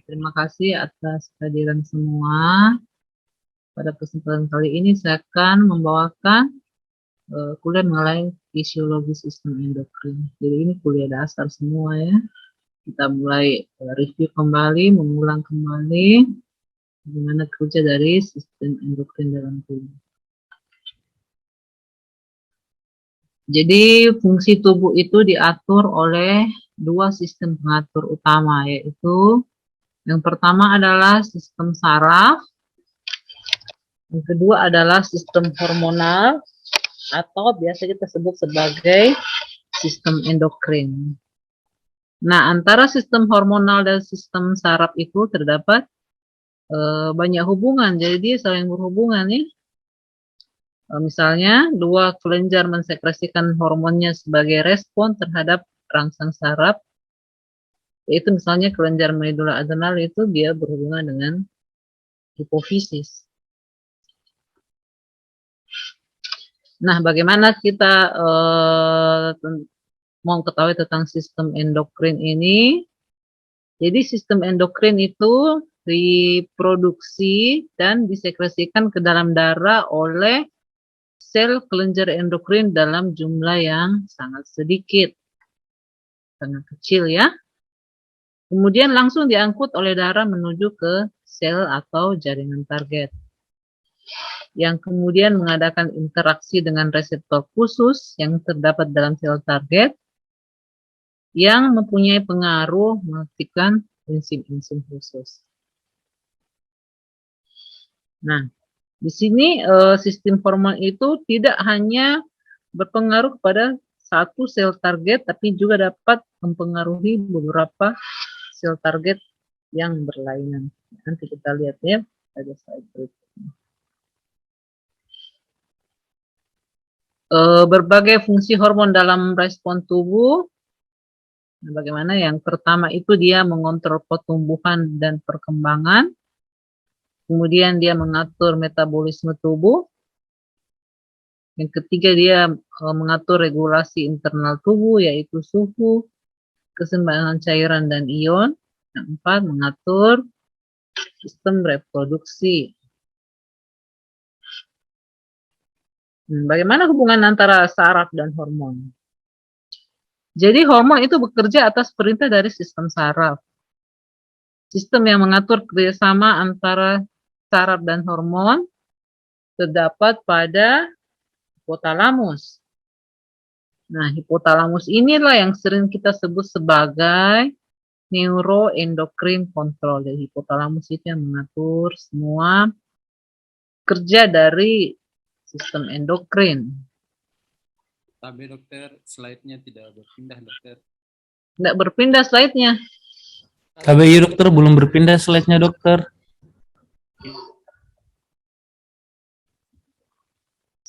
Terima kasih atas kehadiran semua. Pada kesempatan kali ini saya akan membawakan kuliah mengenai fisiologi sistem endokrin. Jadi ini kuliah dasar semua ya. Kita mulai review kembali, mengulang kembali bagaimana kerja dari sistem endokrin dalam tubuh. Jadi fungsi tubuh itu diatur oleh dua sistem pengatur utama, yaitu yang pertama adalah sistem saraf, yang kedua adalah sistem hormonal atau biasa kita sebut sebagai sistem endokrin. Nah, antara sistem hormonal dan sistem saraf itu terdapat banyak hubungan, jadi dia saling berhubungan ya. Misalnya, dua kelenjar mensekresikan hormonnya sebagai respon terhadap rangsang saraf, yaitu misalnya kelenjar medula adrenal itu dia berhubungan dengan hipofisis. Nah, bagaimana kita mau ketahui tentang sistem endokrin ini? Jadi sistem endokrin itu diproduksi dan disekresikan ke dalam darah oleh sel kelenjar endokrin dalam jumlah yang sangat sedikit, sangat kecil ya. Kemudian langsung diangkut oleh darah menuju ke sel atau jaringan target, yang kemudian mengadakan interaksi dengan reseptor khusus yang terdapat dalam sel target, yang mempunyai pengaruh mengaktifkan enzim-enzim khusus. Nah, di sini sistem hormon itu tidak hanya berpengaruh pada satu sel target, tapi juga dapat mempengaruhi beberapa sel target yang berlainan. Nanti kita lihat ya pada slide berikutnya. Berbagai fungsi hormon dalam respon tubuh. Nah, bagaimana? Yang pertama itu dia mengontrol pertumbuhan dan perkembangan. Kemudian dia mengatur metabolisme tubuh. Yang ketiga dia mengatur regulasi internal tubuh, yaitu suhu, keseimbangan cairan dan ion. Yang empat, mengatur sistem reproduksi. Bagaimana hubungan antara saraf dan hormon? Jadi hormon itu bekerja atas perintah dari sistem saraf. Sistem yang mengatur kerjasama antara saraf dan hormon terdapat pada hipotalamus. Nah, hipotalamus inilah yang sering kita sebut sebagai neuroendocrine control. Jadi hipotalamus itu yang mengatur semua kerja dari sistem endokrin. Tapi dokter, slide-nya tidak berpindah dokter. Tidak berpindah slide-nya. Tapi iya dokter, belum berpindah slide-nya dokter.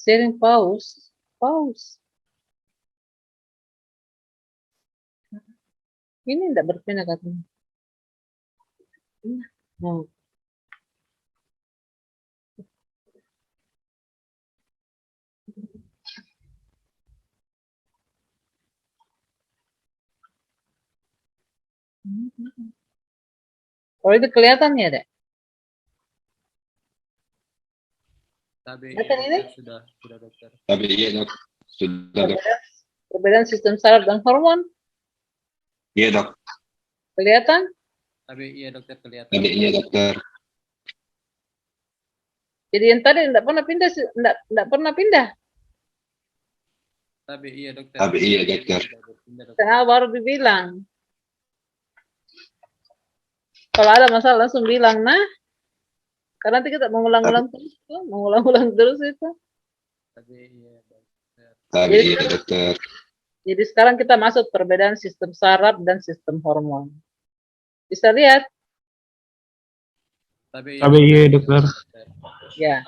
Sharing pause. Pause. Ini tidak berpindah katanya. Nah. Oh, itu kelihatan ya, Dek? Tapi ini? Sudah dokter. Tapi iya dok, sudah dok. Perbedaan sistem saraf dan hormon. Iya dok. Kelihatan? Tapi iya dokter kelihatan. Tapi iya dokter. Jadi yang tadi tidak pernah pindah, tidak pernah pindah. Tapi iya dokter. Tapi iya dokter. Kenapa baru dibilang? Kalau ada masalah langsung bilang, nah. Karena nanti kita mengulang-ulang terus itu, mengulang-ulang terus itu. Tapi iya dokter. Tapi iya dokter. Jadi sekarang kita masuk perbedaan sistem saraf dan sistem hormon. Bisa lihat? Tapi iya dokter. Ya.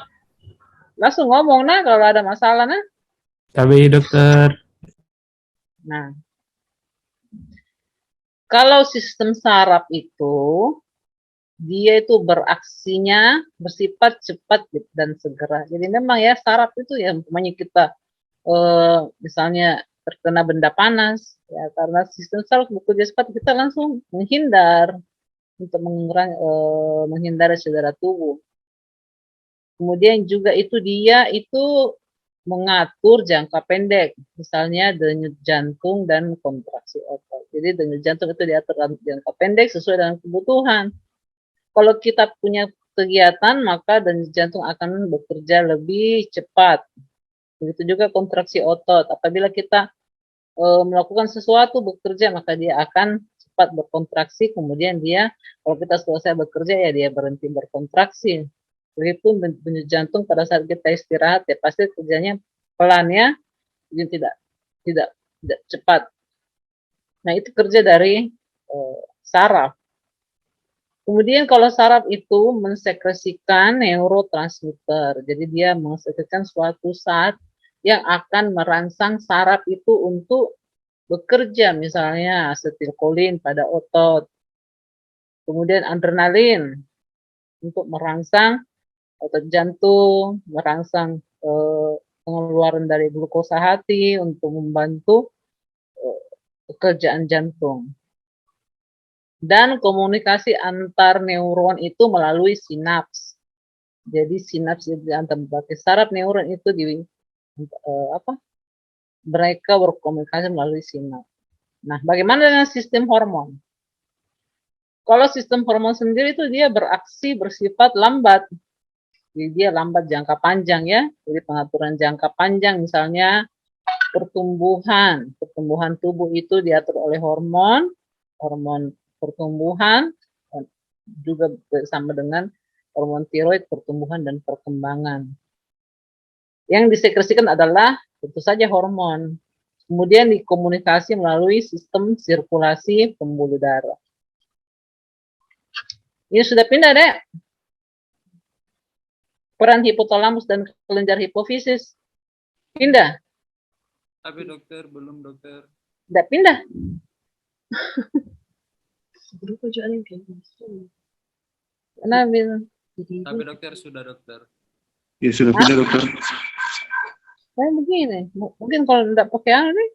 Langsung ngomong nah kalau ada masalah nah. Tapi iya dokter. Nah. Kalau sistem saraf itu dia itu beraksinya bersifat cepat dan segera. Jadi memang ya saraf itu ya umpamanya kita misalnya terkena benda panas ya, karena sistem saraf bekerja cepat kita langsung menghindar. untuk menghindari cedera tubuh. Kemudian juga dia itu mengatur jangka pendek, misalnya denyut jantung dan kontraksi otot. Jadi denyut jantung itu diatur jangka pendek sesuai dengan kebutuhan. Kalau kita punya kegiatan, maka denyut jantung akan bekerja lebih cepat. Begitu juga kontraksi otot. Apabila kita melakukan sesuatu, bekerja, maka dia akan cepat berkontraksi, kemudian kalau kita selesai bekerja, ya dia berhenti berkontraksi. Begitu denyut jantung pada saat kita istirahat, ya pasti kerjanya pelan ya, jadi tidak cepat. Nah, itu kerja dari saraf. Kemudian kalau saraf itu mensekresikan neurotransmitter, jadi dia mensekresikan suatu zat yang akan merangsang saraf itu untuk bekerja, misalnya asetilkolin pada otot. Kemudian adrenalin untuk merangsang otot jantung, merangsang pengeluaran dari glukosa hati untuk membantu pekerjaan jantung. Dan komunikasi antar neuron itu melalui sinaps. Jadi sinaps itu antar berbagai saraf neuron itu mereka berkomunikasi melalui sinaps. Nah, bagaimana dengan sistem hormon? Kalau sistem hormon sendiri itu dia beraksi bersifat lambat. Jadi dia lambat jangka panjang ya. Jadi pengaturan jangka panjang, misalnya pertumbuhan tubuh itu diatur oleh hormon pertumbuhan, juga bersama dengan hormon tiroid pertumbuhan dan perkembangan. Yang disekresikan adalah tentu saja hormon. Kemudian dikomunikasi melalui sistem sirkulasi pembuluh darah. Ini sudah pindah, Dek. Peran hipotalamus dan kelenjar hipofisis. Pindah. Tapi dokter, belum dokter. Tidak pindah. Tapi dokter, sudah dokter. Ya sudah pindah dokter. Kayak begini. Mungkin kalau tidak pakai nih.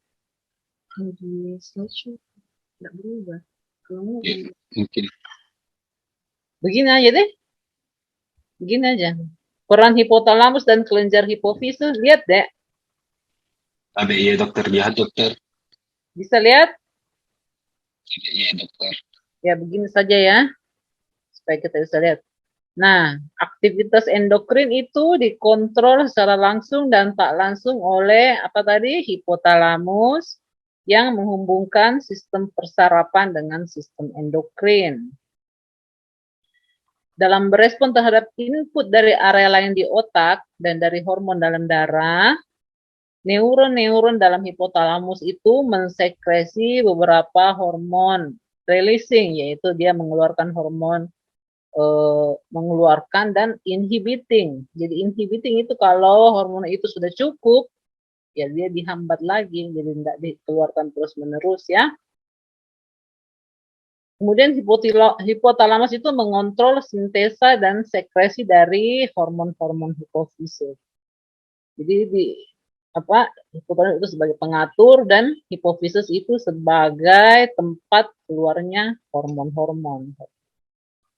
Di slideshow tidak berubah. Kalau Ya, mungkin. begini aja deh. Begini aja. Peran hipotalamus dan kelenjar hipofisis, lihat deh. Tapi iya dokter, lihat dokter. Bisa lihat? Iya dokter. Ya begini saja ya. Supaya kita bisa lihat. Nah, aktivitas endokrin itu dikontrol secara langsung dan tak langsung oleh apa tadi? Hipotalamus yang menghubungkan sistem persarapan dengan sistem endokrin. Dalam berespon terhadap input dari area lain di otak dan dari hormon dalam darah, neuron-neuron dalam hipotalamus itu mensekresi beberapa hormon releasing, yaitu dia mengeluarkan hormon mengeluarkan dan inhibiting. Jadi inhibiting itu kalau hormon itu sudah cukup, ya dia dihambat lagi, jadi tidak dikeluarkan terus-menerus ya. Kemudian hipotalamus itu mengontrol sintesa dan sekresi dari hormon-hormon hipofisis. Jadi hipotalamus itu sebagai pengatur dan hipofisis itu sebagai tempat keluarnya hormon-hormon.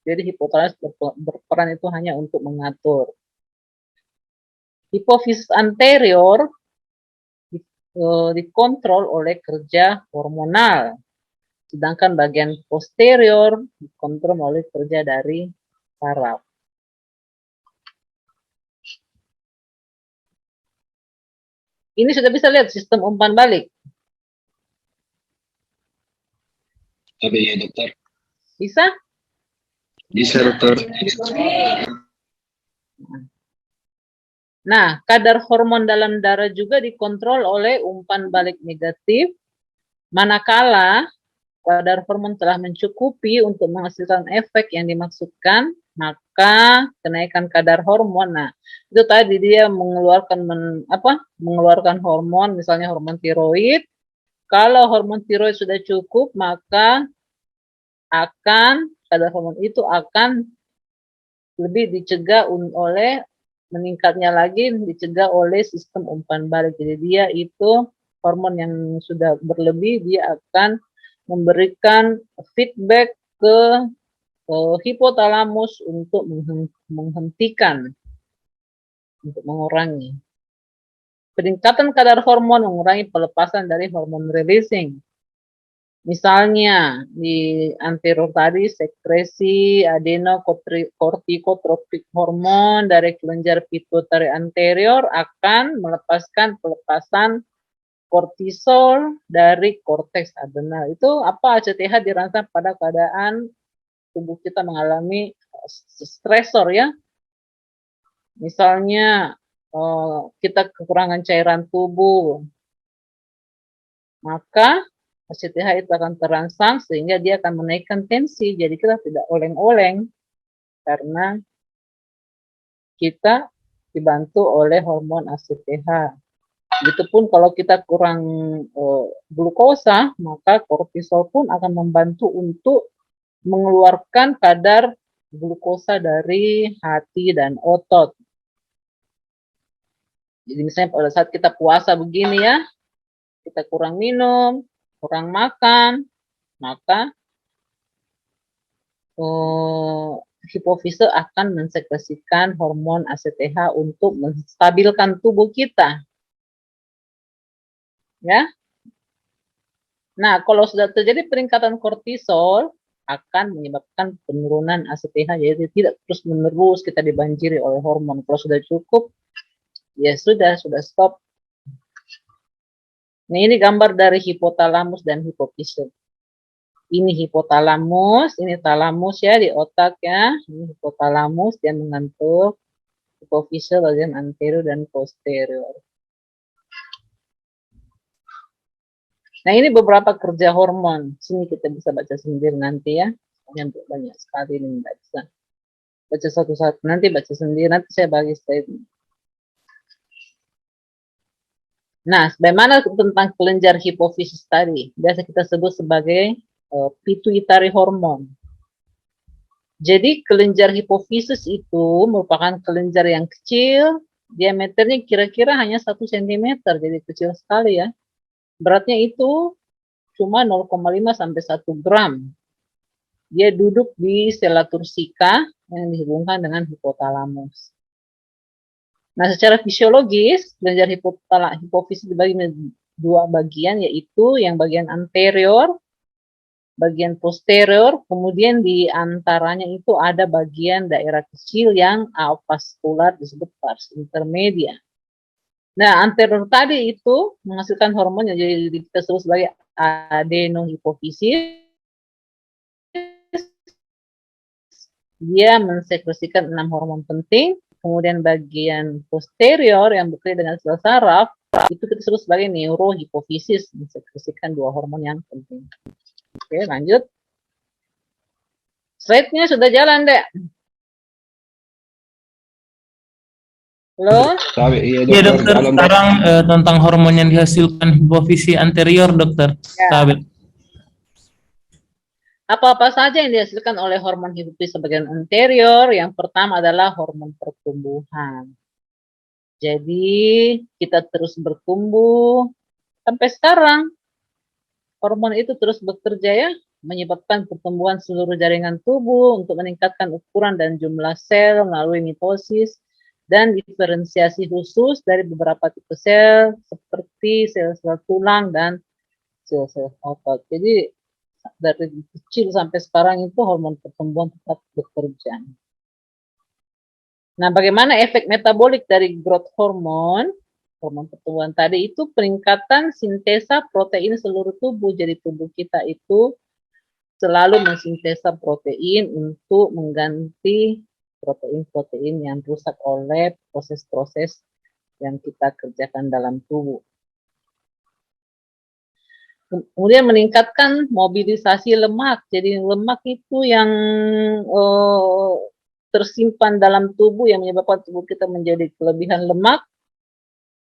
Jadi hipotalamus berperan itu hanya untuk mengatur. Hipofisis anterior dikontrol oleh kerja hormonal, sedangkan bagian posterior dikontrol oleh kerja dari saraf. Ini sudah bisa lihat sistem umpan balik. Tapi iya dokter. Bisa? Bisa dokter. Nah, kadar hormon dalam darah juga dikontrol oleh umpan balik negatif, manakala kadar hormon telah mencukupi untuk menghasilkan efek yang dimaksudkan, maka kenaikan kadar hormon. Nah, itu tadi dia mengeluarkan hormon, misalnya hormon tiroid. Kalau hormon tiroid sudah cukup, maka kadar hormon itu akan lebih dicegah oleh meningkatnya lagi dicegah oleh sistem umpan balik. Jadi dia itu hormon yang sudah berlebih, dia akan memberikan feedback ke hipotalamus untuk menghentikan, untuk mengurangi. Peningkatan kadar hormon mengurangi pelepasan dari hormon releasing. Misalnya di anterior tadi sekresi adenokortikotropik hormon dari kelenjar pituitari anterior akan melepaskan pelepasan kortisol dari korteks adrenal. Itu apa ACTH dirangsang pada keadaan tubuh kita mengalami stresor ya. Misalnya kita kekurangan cairan tubuh, maka ACTH itu akan terangsang sehingga dia akan menaikkan tensi. Jadi kita tidak oleng-oleng karena kita dibantu oleh hormon ACTH. Begitupun kalau kita kurang glukosa, maka kortisol pun akan membantu untuk mengeluarkan kadar glukosa dari hati dan otot. Jadi misalnya pada saat kita puasa begini ya, kita kurang minum, kurang makan, maka hipofise akan mensekresikan hormon ACTH untuk menstabilkan tubuh kita. Ya. Nah, kalau sudah terjadi peningkatan kortisol, akan menyebabkan penurunan ACTH, jadi tidak terus-menerus kita dibanjiri oleh hormon. Kalau sudah cukup, ya sudah stop. Nah, ini gambar dari hipotalamus dan hipofise. Ini hipotalamus, ini talamus ya di otak ya. Ini hipotalamus, dia mengantuk. Hipofise bagian anterior dan posterior. Nah, ini beberapa kerja hormon. Sini kita bisa baca sendiri nanti ya. Banyak sekali ini nggak bisa baca satu-satu. Nanti baca sendiri. Nanti saya bagi statement. Nah, bagaimana tentang kelenjar hipofisis tadi? Biasa kita sebut sebagai pituitary hormone. Jadi kelenjar hipofisis itu merupakan kelenjar yang kecil, diameternya kira-kira hanya 1 cm, jadi kecil sekali ya. Beratnya itu cuma 0,5 sampai 1 gram. Dia duduk di sela tursika yang dihubungkan dengan hipotalamus. Nah, secara fisiologis, kelenjar hipofisis dibagi menjadi 2 bagian, yaitu yang bagian anterior, bagian posterior, kemudian di antaranya itu ada bagian daerah kecil yang avaskular disebut pars intermedia. Nah, anterior tadi itu menghasilkan hormon yang jadi kita sebut sebagai adenohipofisis. Dia mensekresikan 6 hormon penting. Kemudian bagian posterior yang bekerja dengan sel saraf itu kita sebut sebagai neurohipofisis, mensekresikan 2 hormon yang penting. Oke, lanjut. Slide-nya sudah jalan, Dek. Halo? Iya dokter, sekarang tentang hormon yang dihasilkan hipofisi anterior dokter. Ya. Apa-apa saja yang dihasilkan oleh hormon hipofisis bagian anterior? Yang pertama adalah hormon pertumbuhan. Jadi kita terus bertumbuh sampai sekarang. Hormon itu terus bekerja ya, menyebabkan pertumbuhan seluruh jaringan tubuh untuk meningkatkan ukuran dan jumlah sel melalui mitosis dan diferensiasi khusus dari beberapa tipe sel seperti sel-sel tulang dan sel-sel otot. Jadi dari kecil sampai sekarang itu hormon pertumbuhan tetap bekerja. Nah, bagaimana efek metabolik dari growth hormone? Hormon pertumbuhan tadi itu peningkatan sintesa protein seluruh tubuh. Jadi tubuh kita itu selalu mensintesa protein untuk mengganti protein-protein yang rusak oleh proses-proses yang kita kerjakan dalam tubuh. Kemudian meningkatkan mobilisasi lemak. Jadi lemak itu yang tersimpan dalam tubuh yang menyebabkan tubuh kita menjadi kelebihan lemak.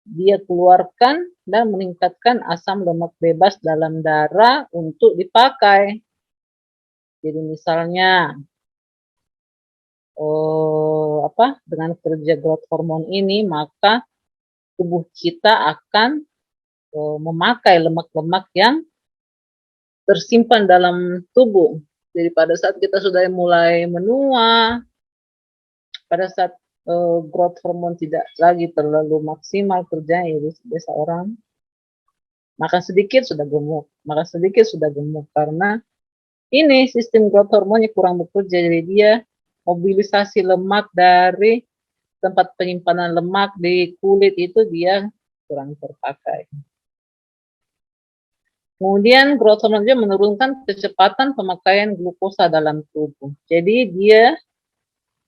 Dia keluarkan dan meningkatkan asam lemak bebas dalam darah untuk dipakai. Jadi misalnya dengan kerja growth hormone ini, maka tubuh kita akan memakai lemak-lemak yang tersimpan dalam tubuh. Jadi pada saat kita sudah mulai menua, pada saat growth hormon tidak lagi terlalu maksimal kerjanya, jadi biasa orang makan sedikit sudah gemuk, makan sedikit sudah gemuk karena ini sistem growth hormonnya kurang bekerja, jadi dia mobilisasi lemak dari tempat penyimpanan lemak di kulit itu dia kurang terpakai. Kemudian growth hormone juga menurunkan kecepatan pemakaian glukosa dalam tubuh. Jadi dia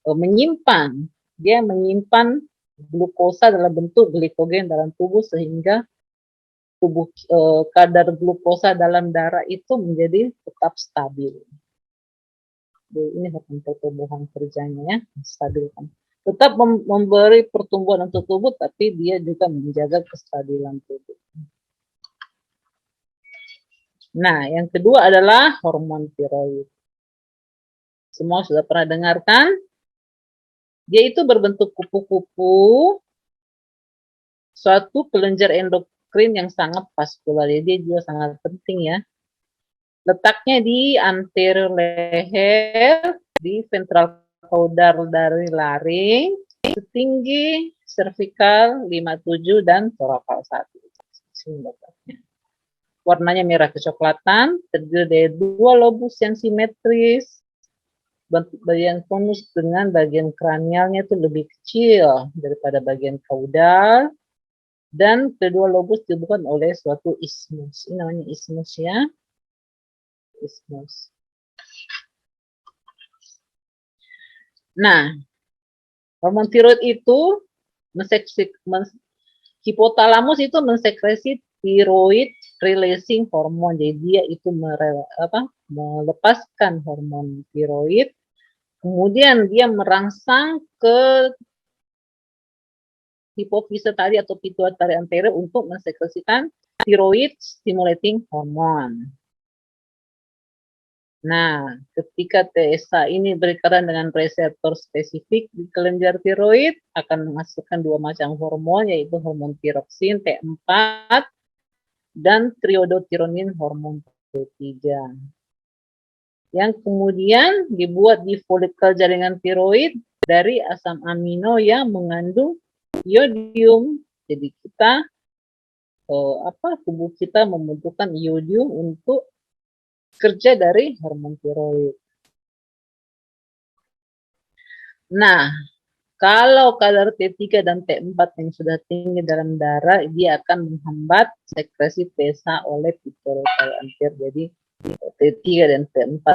menyimpan glukosa dalam bentuk glikogen dalam tubuh sehingga kadar glukosa dalam darah itu menjadi tetap stabil. Jadi ini hormon pertumbuhan kerjanya ya, stabilkan. Tetap memberi pertumbuhan untuk tubuh, tapi dia juga menjaga kestabilan tubuh. Nah, yang kedua adalah hormon tiroid. Semua sudah pernah dengarkan? Dia itu berbentuk kupu-kupu, suatu kelenjar endokrin yang sangat vaskular. Jadi dia juga sangat penting ya. Letaknya di anterior leher, di ventral caudal dari laring, setinggi cervical 57 dan thoracal 1. Warnanya merah kecoklatan, terdiri dari 2 lobus yang simetris. Bagian konus dengan bagian kranialnya itu lebih kecil daripada bagian kaudal, dan kedua lobus dihubungkan oleh suatu isthmus. Ini namanya isthmus ya, isthmus. Nah, hormon tiroid itu hipotalamus itu mensekresi tiroid releasing hormon. Jadi dia itu melepaskan hormon tiroid. Kemudian dia merangsang ke hipofise tadi atau pituitary anterior untuk mensekresikan thyroid stimulating hormone. Nah, ketika TSH ini berikatan dengan reseptor spesifik di kelenjar tiroid, akan menghasilkan 2 macam hormon, yaitu hormon tiroksin T4 dan triodotironin hormon T3. Yang kemudian dibuat di folikel jaringan tiroid dari asam amino yang mengandung iodium. Jadi kita tubuh kita membutuhkan iodium untuk kerja dari hormon tiroid. Nah, kalau kadar T3 dan T4 yang sudah tinggi dalam darah, dia akan menghambat sekresi TSH oleh pituitary anterior. Jadi T3 dan T4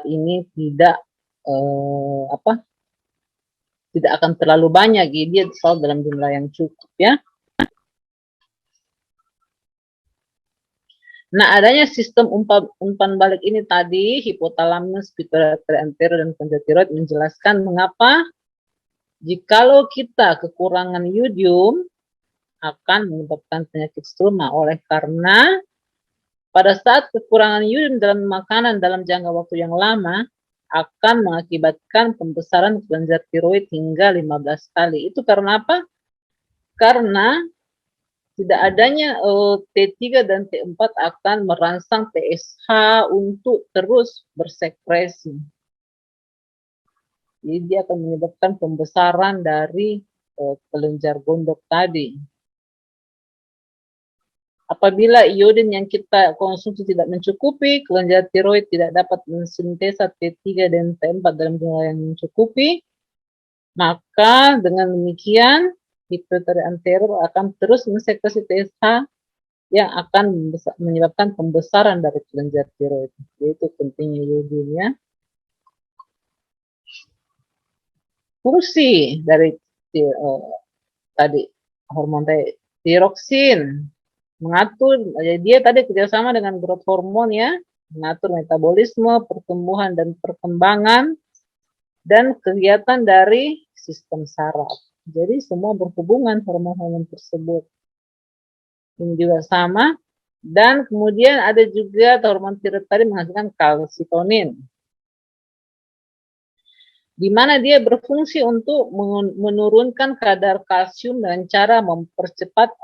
ini tidak akan terlalu banyak, dia selalu dalam jumlah yang cukup ya. Nah, adanya sistem umpan balik ini tadi, hipotalamus, pituitary anterior, dan kelenjar tiroid menjelaskan mengapa jikalau kita kekurangan iodium akan menyebabkan penyakit struma, oleh karena pada saat kekurangan iodium dalam makanan dalam jangka waktu yang lama akan mengakibatkan pembesaran kelenjar tiroid hingga 15 kali. Itu karena apa? Karena tidak adanya T3 dan T4 akan merangsang TSH untuk terus bersekresi. Jadi dia akan menyebabkan pembesaran dari kelenjar gondok tadi. Apabila iodin yang kita konsumsi tidak mencukupi, kelenjar tiroid tidak dapat mensintesa T3 dan T4 dalam jumlah yang mencukupi, maka dengan demikian pituitary anterior akan terus mensekresi TSH yang akan menyebabkan pembesaran dari kelenjar tiroid. Yaitu pentingnya iodium ya. Fungsi dari tadi hormon tiroksin mengatur, dia tadi kerjasama dengan growth hormone ya, mengatur metabolisme, pertumbuhan dan perkembangan, dan kegiatan dari sistem saraf. Jadi semua berhubungan hormon-hormon tersebut. Ini juga sama. Dan kemudian ada juga hormon tiroid tadi menghasilkan kalsitonin, di mana dia berfungsi untuk menurunkan kadar kalsium dengan cara mempercepat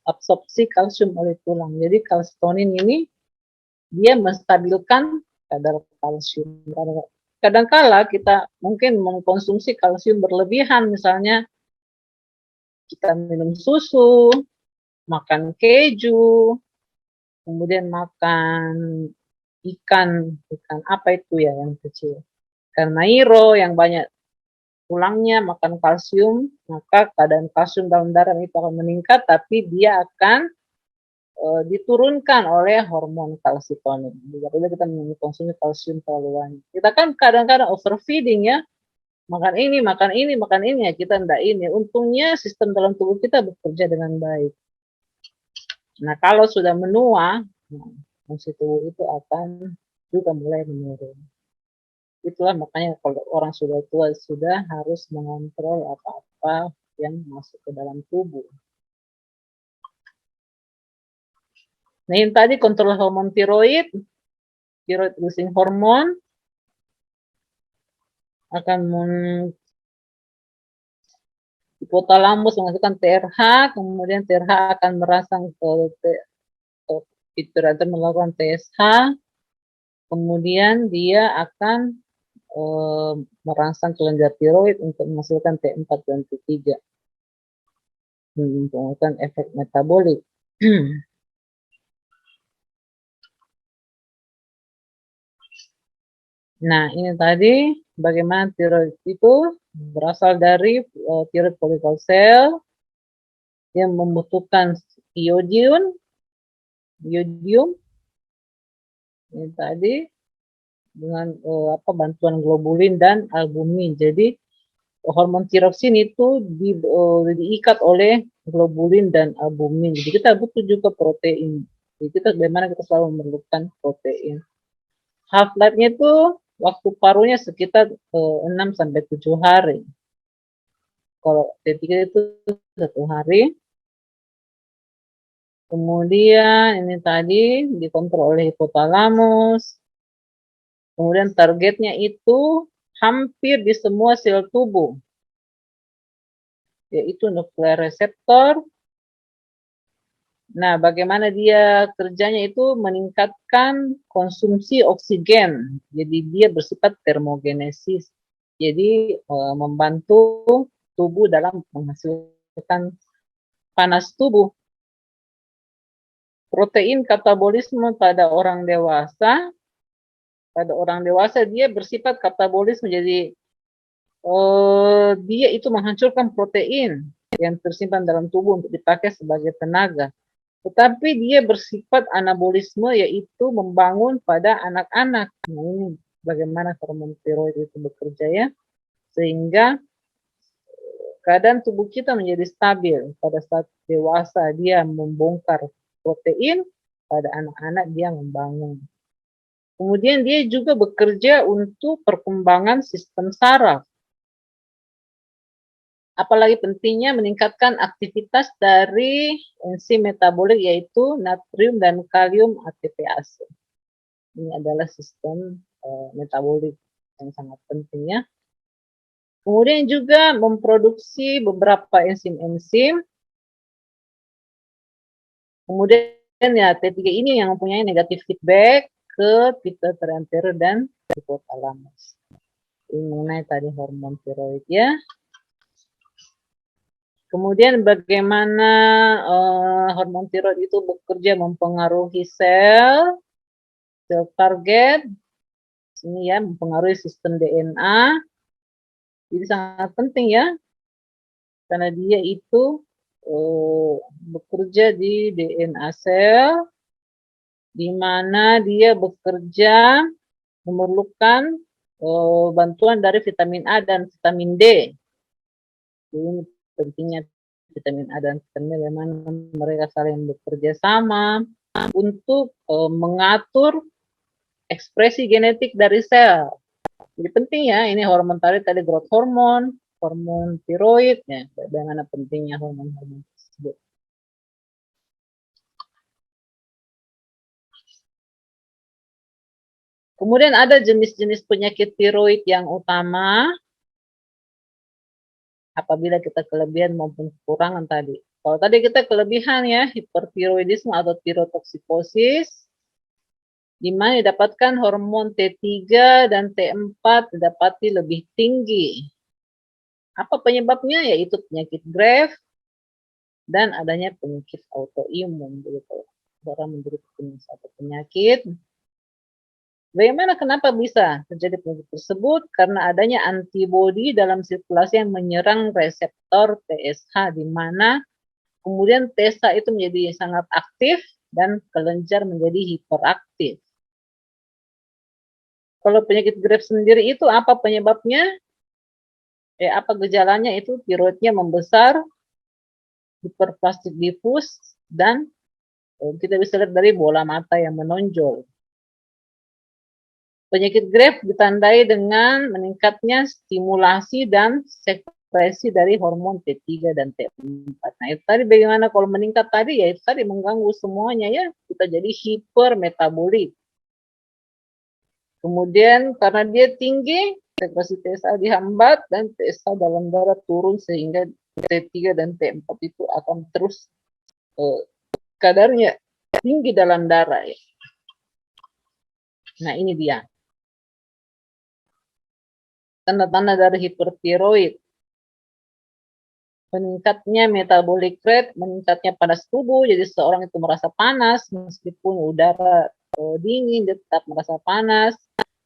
absorpsi kalsium oleh tulang. Jadi kalsitonin ini dia menstabilkan kadar kalsium. Kadangkala kita mungkin mengkonsumsi kalsium berlebihan, misalnya kita minum susu, makan keju, kemudian makan ikan apa itu ya yang kecil, ikan mairo yang banyak tulangnya, makan kalsium, maka kadar kalsium dalam darah itu akan meningkat, tapi dia akan diturunkan oleh hormon kalsitonin. Apabila kita mengkonsumsi kalsium terlalu banyak, kita kan kadang-kadang overfeeding ya, makan ini, ya kita enggak ini. Untungnya sistem dalam tubuh kita bekerja dengan baik. Nah, kalau sudah menua, fungsi tubuh itu akan juga mulai menurun. Itulah makanya kalau orang sudah tua sudah harus mengontrol apa-apa yang masuk ke dalam tubuh. Nah, yang tadi kontrol hormon tiroid releasing hormon akan hipotalamus menghasilkan TRH, kemudian TRH akan merangsang ke pituitari melakukan TSH, kemudian dia akan merangsang kelenjar tiroid untuk menghasilkan T4 dan T3, menghasilkan efek metabolik. Nah, ini tadi bagaimana tiroid itu berasal dari tiroid follicle cell yang membutuhkan iodium. Ini tadi dengan bantuan globulin dan albumin. Jadi hormon tiroksin itu diikat oleh globulin dan albumin. Jadi kita butuh juga protein. Jadi bagaimana kita selalu memerlukan protein. Half-life-nya itu waktu paruhnya sekitar 6 sampai 7 hari. Kalau T3 itu 1 hari. Kemudian ini tadi dikontrol oleh hipotalamus. Kemudian targetnya itu hampir di semua sel tubuh, yaitu nuklear reseptor. Nah, bagaimana dia kerjanya itu meningkatkan konsumsi oksigen. Jadi dia bersifat termogenesis. Jadi membantu tubuh dalam menghasilkan panas tubuh. Protein katabolisme pada orang dewasa. Pada orang dewasa dia bersifat katabolisme. Jadi dia itu menghancurkan protein yang tersimpan dalam tubuh untuk dipakai sebagai tenaga. Tetapi dia bersifat anabolisme, yaitu membangun pada anak-anak. Nah, ini bagaimana hormon tiroid itu bekerja ya, sehingga keadaan tubuh kita menjadi stabil. Pada saat dewasa dia membongkar protein, pada anak-anak dia membangun. Kemudian dia juga bekerja untuk perkembangan sistem saraf. Apalagi pentingnya meningkatkan aktivitas dari enzim metabolik, yaitu natrium dan kalium ATPase. Ini adalah sistem metabolik yang sangat penting ya. Kemudian juga memproduksi beberapa enzim-enzim. Kemudian ya T3 ini yang mempunyai negatif feedback ke pituitary anterior dan hipotalamus. Ini mengenai tadi hormon tiroid ya. Kemudian bagaimana hormon tiroid itu bekerja mempengaruhi sel target. Ini ya, mempengaruhi sistem DNA. Jadi sangat penting ya, karena dia itu bekerja di DNA sel, di mana dia bekerja memerlukan bantuan dari vitamin A dan vitamin D. Ini pentingnya vitamin A dan vitamin D, bagaimana mereka saling bekerja sama untuk mengatur ekspresi genetik dari sel. Jadi penting ya, ini hormon tadi growth hormon, hormon tiroid, ya, bagaimana pentingnya hormon-hormon tersebut. Kemudian ada jenis-jenis penyakit tiroid yang utama apabila kita kelebihan maupun kekurangan tadi. Kalau tadi kita kelebihan ya, hipertiroidisme atau tirotoksikosis, di mana didapatkan hormon T3 dan T4 didapati lebih tinggi. Apa penyebabnya? Yaitu penyakit Graves dan adanya penyakit autoimun. Begitu. Orang menderita satu penyakit. Bagaimana kenapa bisa terjadi penyakit tersebut? Karena adanya antibodi dalam sirkulasi yang menyerang reseptor TSH, di mana kemudian TSH itu menjadi sangat aktif dan kelenjar menjadi hiperaktif. Kalau penyakit Graves sendiri itu apa penyebabnya? Apa gejalanya? Itu tiroidnya membesar, hiperplastik difus, dan kita bisa lihat dari bola mata yang menonjol. Penyakit Graves ditandai dengan meningkatnya stimulasi dan sekresi dari hormon T3 dan T4. Nah, itu tadi bagaimana kalau meningkat tadi, ya itu tadi mengganggu semuanya ya. Kita jadi hipermetabolik. Kemudian karena dia tinggi, sekresi TSH dihambat dan TSH dalam darah turun sehingga T3 dan T4 itu akan terus kadarnya tinggi dalam darah ya. Nah, ini dia. Tanda-tanda dari hipertiroid. Meningkatnya metabolic rate, meningkatnya panas tubuh, jadi seseorang itu merasa panas, meskipun udara dingin, dia tetap merasa panas,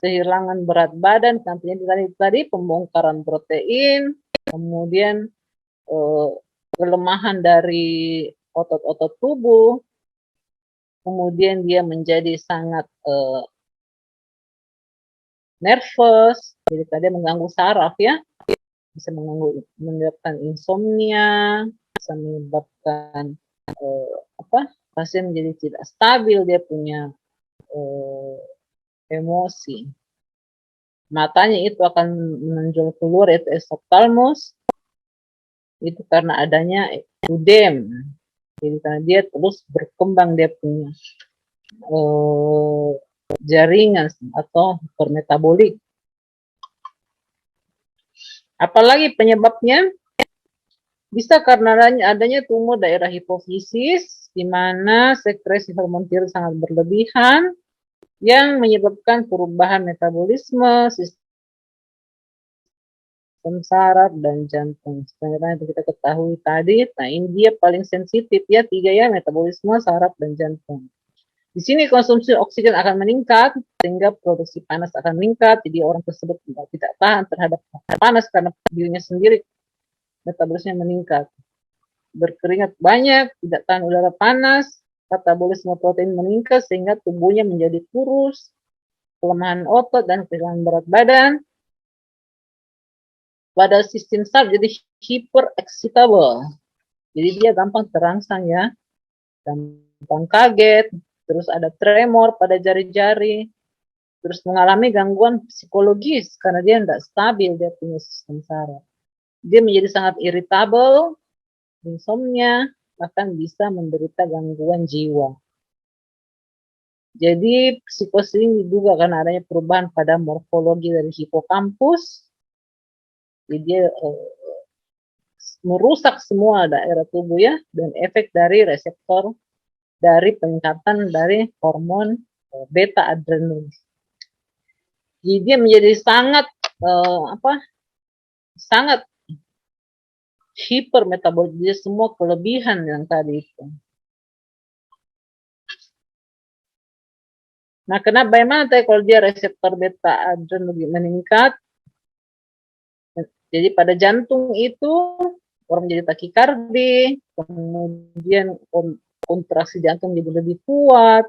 kehilangan berat badan, nantinya tadi pembongkaran protein, kemudian kelemahan dari otot-otot tubuh, kemudian dia menjadi sangat nervous, jadi tadi mengganggu saraf ya, bisa menyebabkan insomnia, bisa menyebabkan pasien menjadi tidak stabil, dia punya emosi. Matanya itu akan menonjol keluar, itu exophthalmos, itu karena adanya udem. Jadi karena dia terus berkembang, dia punya jaringan atau hipermetabolik. Apalagi penyebabnya? Bisa karena adanya tumor daerah hipofisis, di mana sekresi hormon tiroid sangat berlebihan, yang menyebabkan perubahan metabolisme, sistem saraf, dan jantung. Sebenarnya itu kita ketahui tadi, nah ini dia paling sensitif ya, 3 ya, metabolisme, saraf, dan jantung. Di sini konsumsi oksigen akan meningkat, sehingga produksi panas akan meningkat, jadi orang tersebut tidak tahan terhadap panas karena dirinya sendiri metabolisme meningkat. Berkeringat banyak, tidak tahan udara panas, metabolisme protein meningkat sehingga tubuhnya menjadi kurus, kelemahan otot dan kehilangan berat badan. Pada sistem saraf jadi hyper excitable. Jadi dia gampang terangsang ya, gampang kaget, terus ada tremor pada jari-jari, terus mengalami gangguan psikologis karena dia tidak stabil, dia punya sistem saraf. Dia menjadi sangat irritable, insomnia, bahkan bisa menderita gangguan jiwa. Jadi psikosis ini diduga karena adanya perubahan pada morfologi dari hipokampus. Jadi dia merusak semua daerah tubuh ya, dan efek dari reseptor dari peningkatan dari hormon beta adrenal. Jadi dia menjadi sangat sangat hipermetabolik, dia semua kelebihan yang tadi itu. Nah, kenapa bagaimana tadi kalau dia reseptor beta adrenal meningkat? Jadi pada jantung itu orang menjadi takikardi, kemudian kontraksi jantung jadi lebih kuat,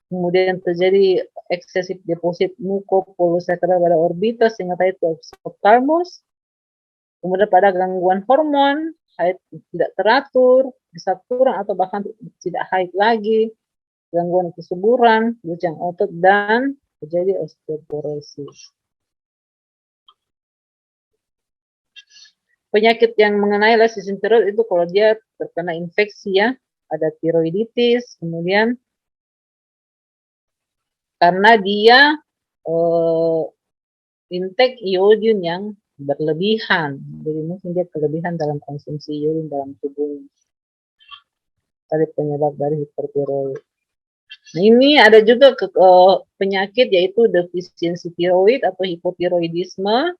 kemudian terjadi eksesif deposit mukopolisaccharides pada orbitas sehingga tadi itu exophthalmos. Kemudian pada gangguan hormon, haid tidak teratur, bisa kurang atau bahkan tidak haid lagi, gangguan kesuburan, guncangan otot, dan terjadi osteoporosis. Penyakit yang mengenai sistem tiroid itu kalau dia terkena infeksi ya, ada tiroiditis, kemudian karena dia intake iodin yang berlebihan, jadi mungkin dia kelebihan dalam konsumsi iodin dalam tubuh. Tadi penyebab dari hipertiroid. Nah, ini ada juga penyakit yaitu defisiensi tiroid atau hipotiroidisme,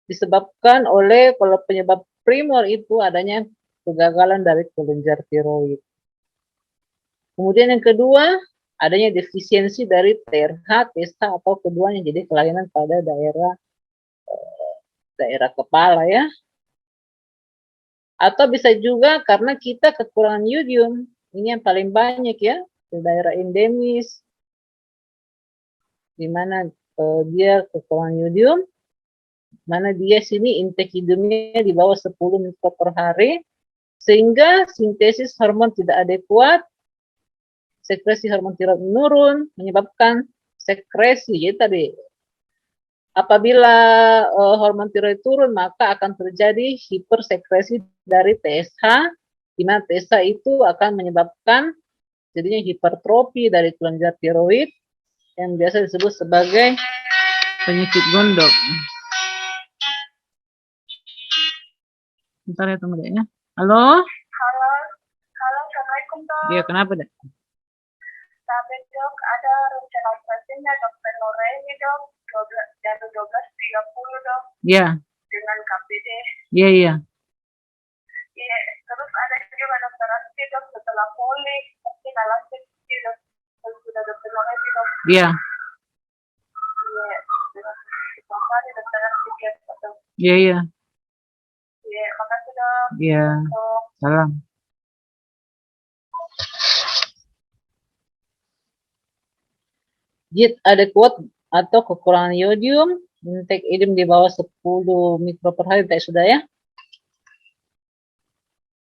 disebabkan oleh, kalau penyebab primer itu adanya kegagalan dari kelenjar tiroid. Kemudian yang kedua, adanya defisiensi dari TRH, TSH atau keduanya, jadi kelainan pada daerah kepala ya. Atau bisa juga karena kita kekurangan yodium. Ini yang paling banyak ya, di daerah endemis, di mana dia kekurangan yodium, mana dia sini intake yodiumnya di bawah 10 mikro per hari, sehingga sintesis hormon tidak adekuat, sekresi hormon tiroid menurun, menyebabkan sekresi. Jadi tadi, apabila hormon tiroid turun, maka akan terjadi hipersekresi dari TSH, di mana TSH itu akan menyebabkan jadinya hipertrofi dari kelenjar tiroid yang biasa disebut sebagai penyakit gondok. Bentar ya tunggu deh ya. Halo? Halo, Assalamualaikum dok. Iya, kenapa deh? Tapi dok, ada rencana operasinya dokter Loreni dok, jam 12.30 dok, Iya, dengan KPD. iya, iya. Iya, terus ada juga dokter Asti dok, setelah poli, pasti kalah sih dok, terus sudah dokter Loreni dok. Iya, Iya, terus kita hari dokter Asti dok. iya, iya. Iya, makasih dok. Iya, Dok. salam. Diet adekuat atau kekurangan yodium, intake yodium di bawah 10 mikro per hari, sudah ya.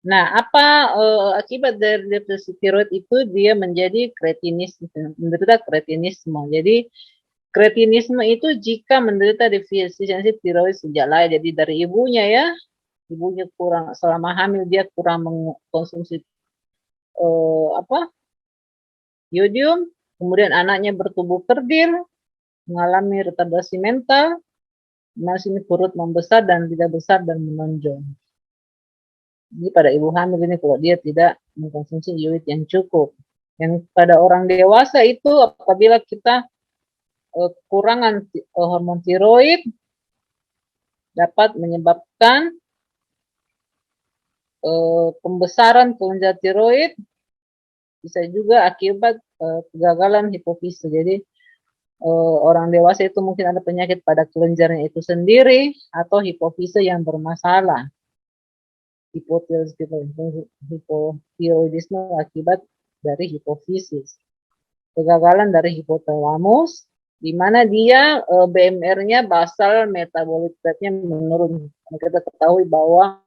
Nah, apa akibat dari depresi tiroid itu? Dia menjadi kretinisme, menderita kretinisme. Jadi kretinisme itu jika menderita defisiensi tiroid sejak lahir, jadi dari ibunya ya, ibunya kurang, selama hamil dia kurang mengkonsumsi yodium, kemudian anaknya bertubuh kerdil, mengalami retardasi mental, masih perut membesar dan tidak besar dan menonjol. Ini pada ibu hamil ini kalau dia tidak mengkonsumsi yodium yang cukup. Yang pada orang dewasa itu apabila kita kekurangan hormon tiroid dapat menyebabkan pembesaran kelenjar tiroid, bisa juga akibat kegagalan hipofise. Jadi orang dewasa itu mungkin ada penyakit pada kelenjarnya itu sendiri atau hipofise yang bermasalah. Hipotiroidisme akibat dari hipofisis. Kegagalan dari hipotalamus, di mana dia BMR-nya, basal metabolic rate-nya menurun. Kita ketahui bahwa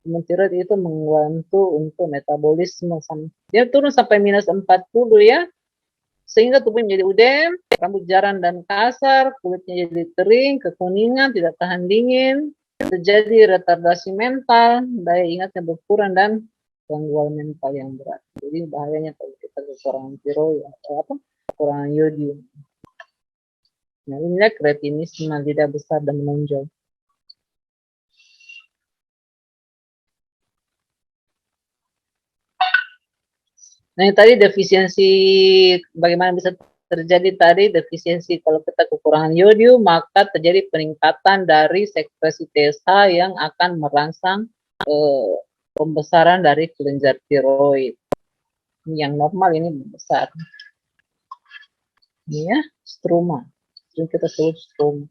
hormon tiroid itu membantu untuk metabolisme. Dia turun sampai minus 40 ya, sehingga tubuh menjadi udem, rambut jarang dan kasar, kulitnya jadi kering, kekuningan, tidak tahan dingin, terjadi retardasi mental, daya ingatnya berkurang, dan gangguan mental yang berat. Jadi bahayanya kalau kita kekurangan tiroid atau kekurangan yodium. Nah, inilah kretinisme, tidak besar dan menonjol. Nah, ini tadi defisiensi, bagaimana bisa terjadi tadi defisiensi kalau kita kekurangan yodium, maka terjadi peningkatan dari sekresi TSH yang akan merangsang pembesaran dari kelenjar tiroid. Ini yang normal, ini besar. Ini ya, struma. Ini kita sebut struma.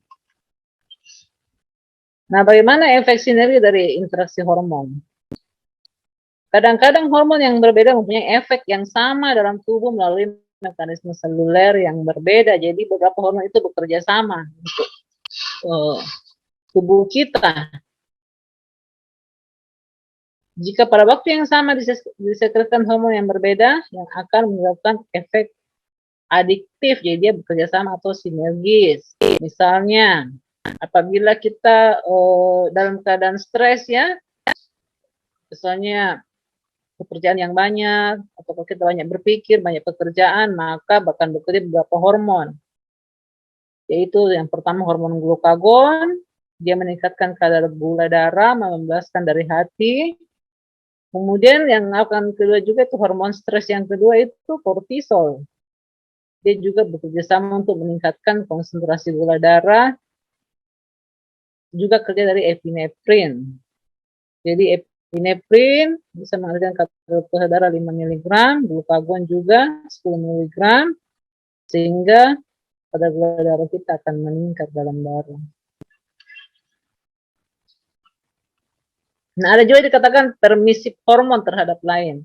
Nah, bagaimana efek sinergi dari interaksi hormon? Kadang-kadang hormon yang berbeda mempunyai efek yang sama dalam tubuh melalui mekanisme seluler yang berbeda. Jadi beberapa hormon itu bekerja sama untuk tubuh kita. Jika pada waktu yang sama disekretkan hormon yang berbeda, yang akan menyebabkan efek adiktif, jadi dia bekerja sama atau sinergis. Misalnya, apabila kita dalam keadaan stres ya, misalnya pekerjaan yang banyak, atau kita banyak berpikir, banyak pekerjaan, maka bahkan bekerja beberapa hormon. Yaitu yang pertama hormon glukagon, dia meningkatkan kadar gula darah, membebaskan dari hati. Kemudian yang akan kedua juga itu hormon stres yang kedua itu kortisol. Dia juga bekerja sama untuk meningkatkan konsentrasi gula darah, juga kerja dari epinefrin. Jadi epinefrin bisa menghasilkan kadar gula darah 5 mg, glukagon juga 10 mg, sehingga kadar gula darah kita akan meningkat dalam darah. Nah, ada juga dikatakan permisif hormon terhadap lain,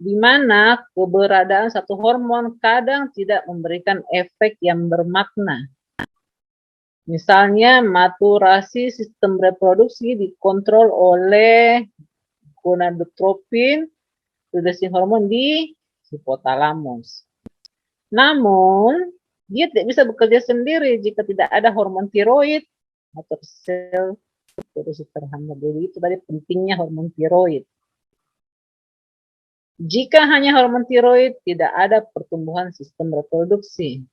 di mana keberadaan satu hormon kadang tidak memberikan efek yang bermakna. Misalnya, maturasi sistem reproduksi dikontrol oleh gonadotropin, releasing hormon di hipotalamus. Namun, dia tidak bisa bekerja sendiri jika tidak ada hormon tiroid atau sel reproduksi terhambat. Jadi itu tadi pentingnya hormon tiroid. Jika hanya hormon tiroid, tidak ada pertumbuhan sistem reproduksi.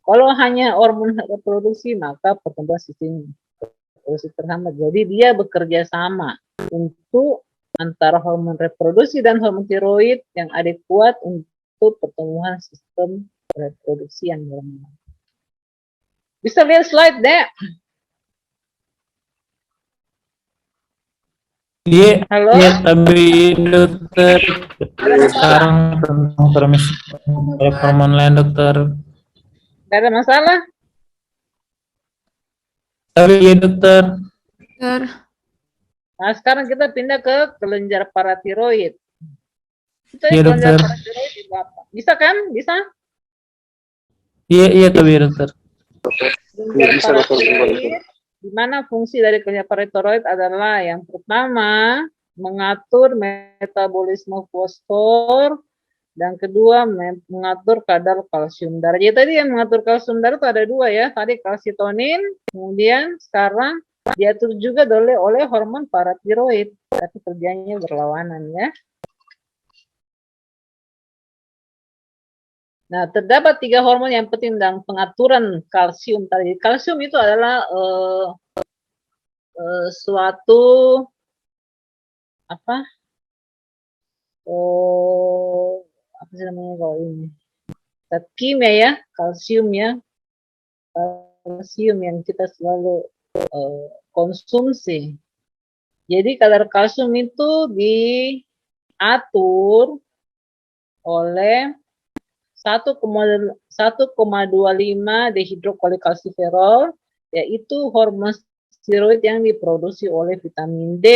Kalau hanya hormon reproduksi, maka pertumbuhan sistem reproduksi terhambat. Jadi dia bekerja sama untuk antara hormon reproduksi dan hormon tiroid yang adekuat untuk pertumbuhan sistem reproduksi yang normal. Bisa lihat slide deh. Iya, Halo? iya, tapi dokter sekarang tentang permisi hormon lain dokter. Gak ada masalah? Tapi iya dokter. Nah, sekarang kita pindah ke kelenjar paratiroid. Kita Iya kelenjar dokter. paratiroid itu apa? Bisa kan? Bisa? Iya tapi dokter. Kelenjar Bisa, dokter. paratiroid, di mana fungsi dari kelenjar paratiroid adalah yang pertama mengatur metabolisme fosfor, dan kedua mengatur kadar kalsium darah. Jadi tadi yang mengatur kalsium darah itu ada dua ya, tadi kalsitonin, kemudian sekarang diatur juga oleh hormon paratiroid, tapi kerjanya berlawanan ya. Nah, terdapat 3 hormon yang penting dalam pengaturan kalsium tadi. Kalsium itu adalah suatu apa? Apa sih namanya kalau ini? Zat kimia ya, kalsium ya. Kalsium yang kita selalu konsumsi. Jadi kadar kalsium itu diatur oleh 1,25 dehidrokolikalsiferol, yaitu hormon steroid yang diproduksi oleh vitamin D.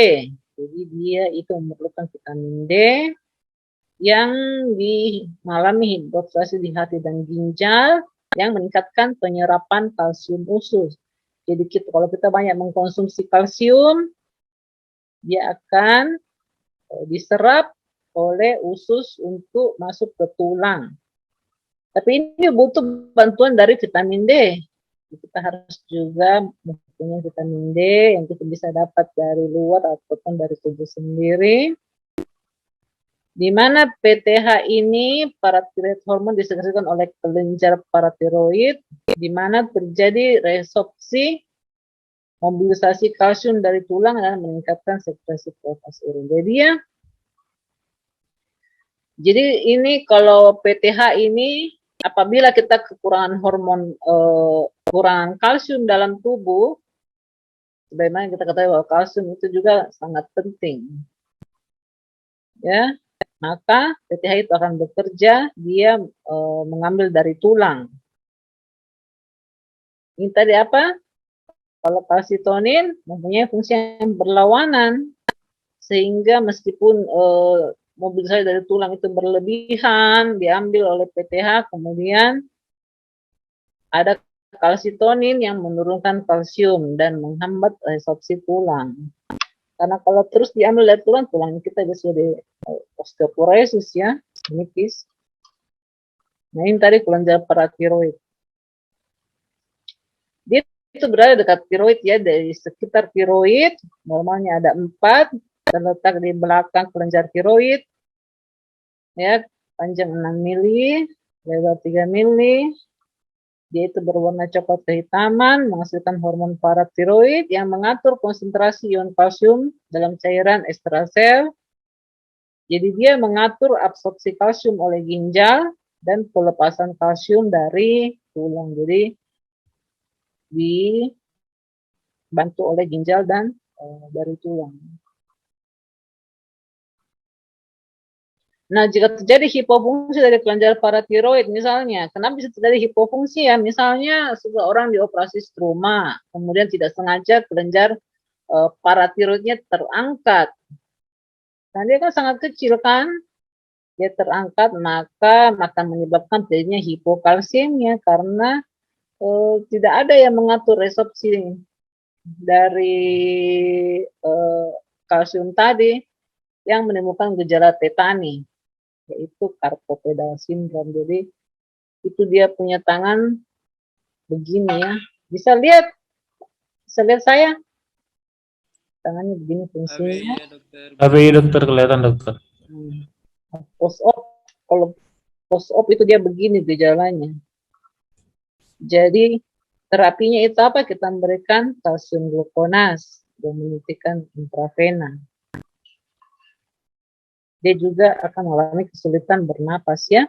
Jadi dia itu memerlukan vitamin D yang mengalami hidroksilasi di hati dan ginjal yang meningkatkan penyerapan kalsium usus. Jadi kalau kita banyak mengkonsumsi kalsium, dia akan diserap oleh usus untuk masuk ke tulang. Tapi ini butuh bantuan dari vitamin D. Kita harus juga mempunyai vitamin D yang kita bisa dapat dari luar ataupun dari tubuh sendiri. Di mana PTH ini, paratiroid hormon, disekresikan oleh kelenjar paratiroid, di mana terjadi resorpsi mobilisasi kalsium dari tulang dan meningkatkan sekresi potassium. Jadi ini kalau PTH ini apabila kita kekurangan hormon, kekurangan kalsium dalam tubuh, sebagaimana kita ketahui bahwa kalsium itu juga sangat penting, ya, maka PTH itu akan bekerja, dia mengambil dari tulang. Ini tadi apa? Kalau kalsitonin mempunyai fungsi yang berlawanan, sehingga meskipun mobilisasi dari tulang itu berlebihan, diambil oleh PTH, kemudian ada kalsitonin yang menurunkan kalsium dan menghambat resorpsi tulang. Karena kalau terus diambil dari tulang, tulang kita jadi osteoporosis ya, menipis. Nah ini tadi kelenjar paratiroid. Dia itu berada dekat tiroid ya, dari sekitar tiroid, normalnya ada 4, terletak di belakang kelenjar tiroid, ya, panjang 6 mili, lebar 3 mili. Dia itu berwarna coklat kehitaman, menghasilkan hormon paratiroid yang mengatur konsentrasi ion kalsium dalam cairan ekstrasel Jadi dia mengatur absorpsi kalsium oleh ginjal dan pelepasan kalsium dari tulang. Jadi dibantu oleh ginjal dan dari tulang. Nah, jika terjadi hipofungsi dari kelenjar paratiroid misalnya, kenapa bisa terjadi hipofungsi ya? Misalnya seseorang dioperasi struma, kemudian tidak sengaja kelenjar paratiroidnya terangkat. Nah, dia kan sangat kecil kan? Dia terangkat, maka akan menyebabkan terjadinya hipokalsemia karena tidak ada yang mengatur resorpsi dari kalsium tadi yang menimbulkan gejala tetani, yaitu carpopedal syndrome. Jadi itu dia punya tangan begini ya. Bisa lihat saya. Tangannya begini fungsinya. ABI dokter kelihatan dokter. Post op, kalau post op itu dia begini gejalanya. Jadi terapinya itu apa? Kita memberikan kalsium glukonas dan menyuntikkan intravena. Dia juga akan mengalami kesulitan bernapas ya.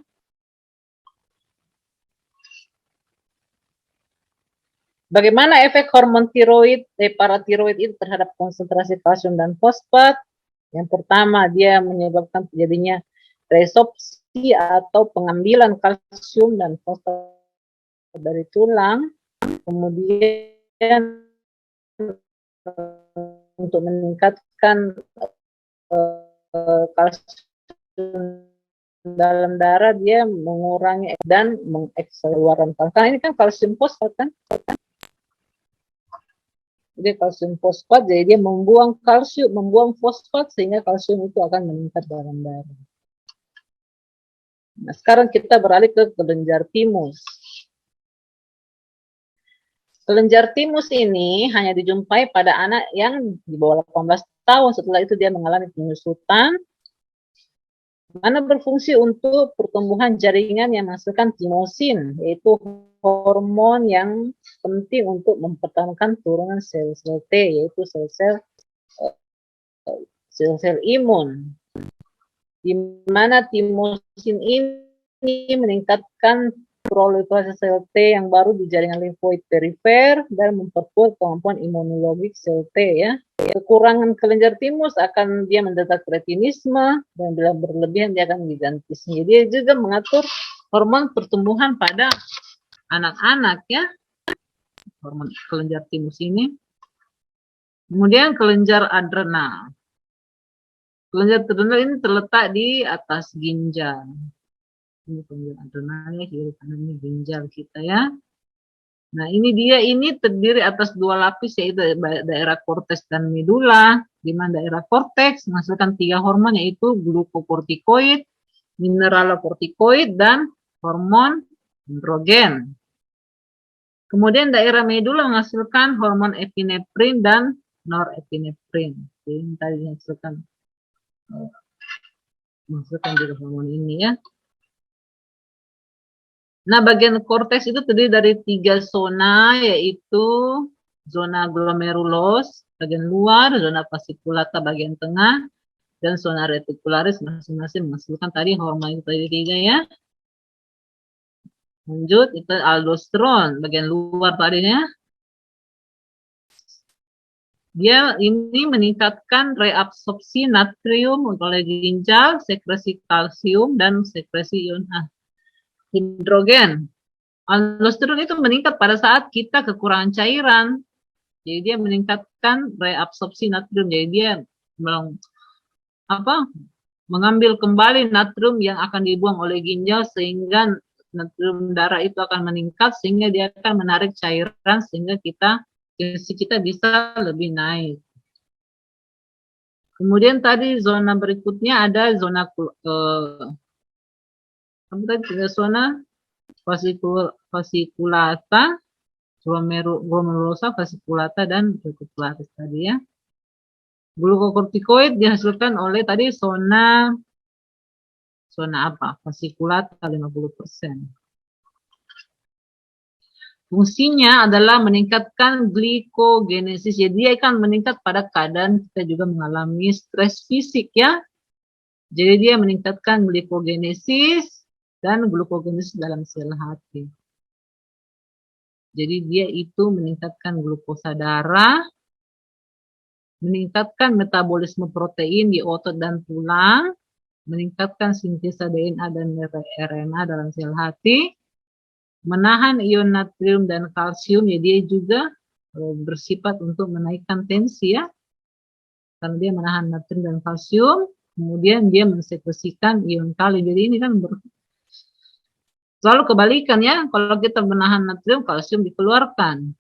Bagaimana efek hormon tiroid, paratiroid itu terhadap konsentrasi kalsium dan fosfat? Yang pertama, dia menyebabkan terjadinya resorpsi atau pengambilan kalsium dan fosfat dari tulang. Kemudian untuk meningkatkan kalsium dalam darah, dia mengurangi dan mengekseluaran kalsium. Karena ini kan kalsium fosfat kan? Jadi kalsium fosfat, jadi dia membuang kalsium, membuang fosfat sehingga kalsium itu akan meningkat dalam darah. Nah, sekarang kita beralih ke kelenjar timus. Kelenjar timus ini hanya dijumpai pada anak yang di bawah 18 tahun. Setelah itu dia mengalami penyusutan, mana berfungsi untuk pertumbuhan jaringan yang menghasilkan timosin, yaitu hormon yang penting untuk mempertahankan turunan sel-sel T, yaitu sel-sel imun. Di mana timosin ini meningkatkan proliferasi sel T yang baru di jaringan limfoid perifer dan memperkuat kemampuan imunologik sel T ya. Kekurangan kelenjar timus akan dia menderita kretinisme dan bila berlebihan dia akan gigantisme. Dia juga mengatur hormon pertumbuhan pada anak-anak ya. Hormon kelenjar timus ini. Kemudian kelenjar adrenal. Kelenjar adrenal ini terletak di atas ginjal. Ini kelenjar adrenalnya, kiri kanan ini ginjal kita ya. Nah ini dia, ini terdiri atas dua lapis, yaitu daerah korteks dan medula. Di mana daerah korteks menghasilkan 3 hormon, yaitu glukokortikoid, mineralokortikoid, dan hormon androgen. Kemudian daerah medula menghasilkan hormon epinefrin dan norepinefrin. Jadi ini tadi menghasilkan juga hormon ini ya. Nah, bagian korteks itu terdiri dari 3 zona, yaitu zona glomerulos bagian luar, zona fasciculata bagian tengah, dan zona reticularis masing-masing menghasilkan tadi hormon itu tadi 3 ya. Lanjut, itu aldosteron bagian luar tadinya. Dia ini meningkatkan reabsorpsi natrium oleh ginjal, sekresi kalsium, dan sekresi ion hidrogen. Aldosteron itu meningkat pada saat kita kekurangan cairan. Jadi dia meningkatkan reabsorpsi natrium. Jadi dia mengambil kembali natrium yang akan dibuang oleh ginjal sehingga natrium darah itu akan meningkat sehingga dia akan menarik cairan sehingga tensi kita bisa lebih naik. Kemudian tadi zona berikutnya ada zona zona fasciculata, glomerulosa, fasciculata, dan reticularis tadi ya. Glukokortikoid dihasilkan oleh tadi zona apa? Fasciculata 50%. Fungsinya adalah meningkatkan glikogenesis. Jadi dia akan meningkat pada keadaan kita juga mengalami stres fisik ya. Jadi dia meningkatkan glikogenesis dan glukogenesis dalam sel hati. Jadi dia itu meningkatkan glukosa darah, meningkatkan metabolisme protein di otot dan tulang, meningkatkan sintesa DNA dan RNA dalam sel hati, menahan ion natrium dan kalsium, jadi dia juga bersifat untuk menaikkan tensi ya, karena dia menahan natrium dan kalsium, kemudian dia mensekresikan ion kalium. Jadi ini kan selalu kebalikan ya, kalau kita menahan natrium, kalsium dikeluarkan.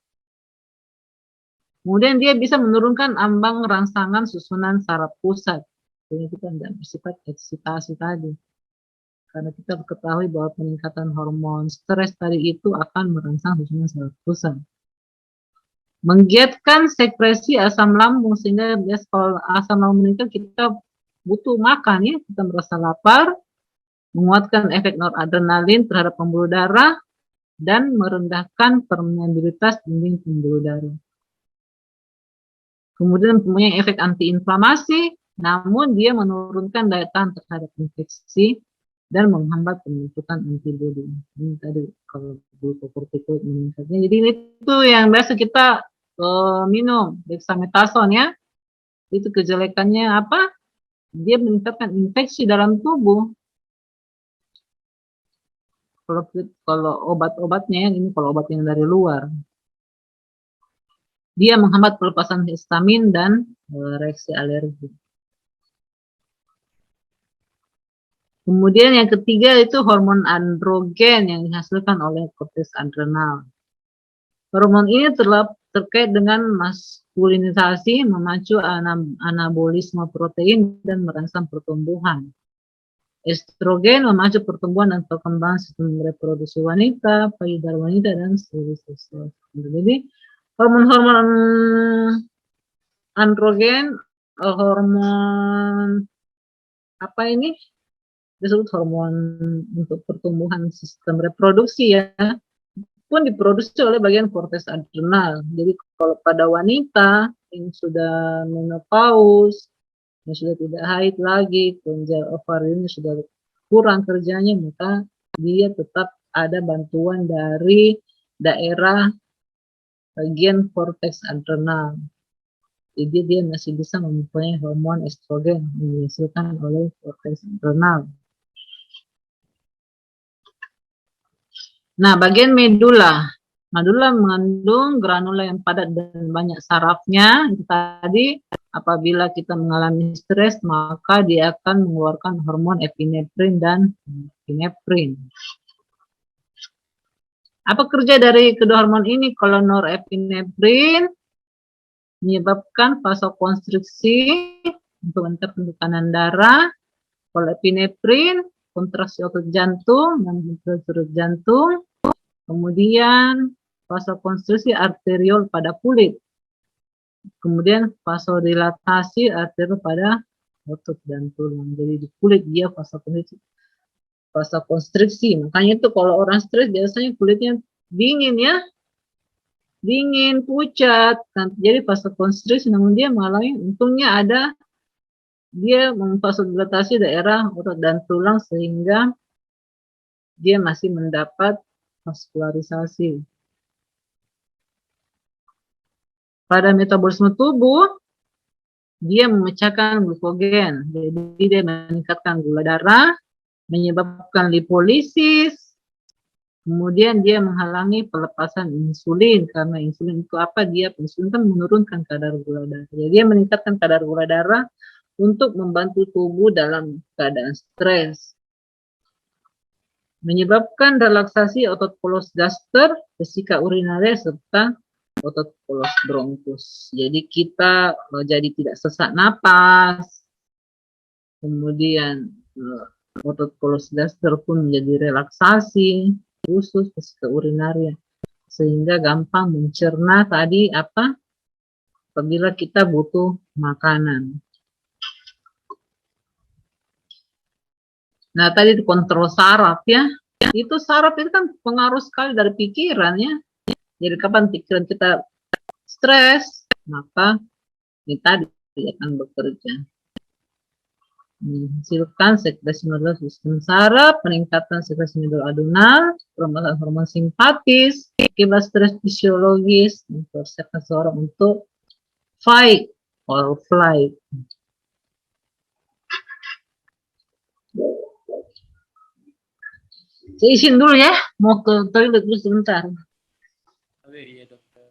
Kemudian dia bisa menurunkan ambang rangsangan susunan saraf pusat. Jadi kita tidak bersifat eksitasi tadi. Karena kita ketahui bahwa peningkatan hormon stres tadi itu akan merangsang susunan saraf pusat. Menggiatkan sekresi asam lambung, sehingga kalau asam lambung meningkat kita butuh makan ya, kita merasa lapar, menguatkan efek noradrenalin terhadap pembuluh darah, dan merendahkan permeabilitas dinding pembuluh darah. Kemudian mempunyai efek antiinflamasi, namun dia menurunkan daya tahan terhadap infeksi dan menghambat pembentukan antibodi. Ini tadi kalau glukokortikoid meningkatnya. Jadi itu yang biasa kita minum, dexamethasone ya. Itu kejelekannya apa? Dia meningkatkan infeksi dalam tubuh. Kalau obat-obatnya ya, ini kalau obat yang dari luar. Dia menghambat pelepasan histamin dan reaksi alergi. Kemudian yang ketiga itu hormon androgen yang dihasilkan oleh korteks adrenal. Hormon ini terkait dengan maskulinisasi, memacu anabolisme protein dan merangsang pertumbuhan. Estrogen memacu pertumbuhan dan perkembangan sistem reproduksi wanita, payudara wanita, dan seluruh. Jadi hormon-hormon androgen, hormon apa ini? Disebut hormon untuk pertumbuhan sistem reproduksi ya, pun diproduksi oleh bagian korteks adrenal. Jadi kalau pada wanita yang sudah menopause, yang sudah tidak haid lagi, kelenjar ovariumnya sudah kurang kerjanya, maka dia tetap ada bantuan dari daerah bagian korteks adrenal. Jadi dia masih bisa mempunyai hormon estrogen yang dihasilkan oleh korteks adrenal. Nah, bagian medula. Medula mengandung granula yang padat dan banyak sarafnya. Itu tadi apabila kita mengalami stres, maka dia akan mengeluarkan hormon epinefrin dan epinefrin. Apa kerja dari kedua hormon ini? Kalau norepinefrin menyebabkan vasokonstriksi untuk meningkatkan tekanan darah. Kalau epinefrin kontraksi otot jantung dan otot jantung. Kemudian vasokonstriksi arteriol pada kulit. Kemudian vasodilatasi arteriol pada otot dan tulang. Jadi di kulit dia vasokonstriksi. Makanya itu kalau orang stres biasanya kulitnya dingin ya. Dingin, pucat. Jadi vasokonstriksi, namun dia mengalami, untungnya ada, dia memvasodilatasi daerah otot dan tulang sehingga dia masih mendapat vaskularisasi. Pada metabolisme tubuh, dia memecahkan glukogen. Jadi dia meningkatkan gula darah, menyebabkan lipolisis, kemudian dia menghalangi pelepasan insulin. Karena insulin itu apa? Insulin kan menurunkan kadar gula darah. Jadi dia meningkatkan kadar gula darah untuk membantu tubuh dalam keadaan stres. Menyebabkan relaksasi otot polos gaster, vesika urinaria, serta otot polos bronkus. Jadi kita jadi tidak sesak napas. Kemudian otot polos gaster pun menjadi relaksasi, khusus vesika urinaria. Sehingga gampang mencerna tadi apa? Apabila kita butuh makanan. Nah, tadi kontrol saraf ya. Itu saraf itu kan pengaruh sekali dari pikiran ya. Jadi kapan pikiran kita stres, maka ini tadi akan bekerja. menghasilkan sekresi nodular sistem saraf, peningkatan sekresi nodular adrenal, perombakan hormon simpatis, akibat stres fisiologis, mempersiapkan seorang untuk fight or flight. Saya izin dulu ya, mau ke toilet dulu sebentar. Iya dokter.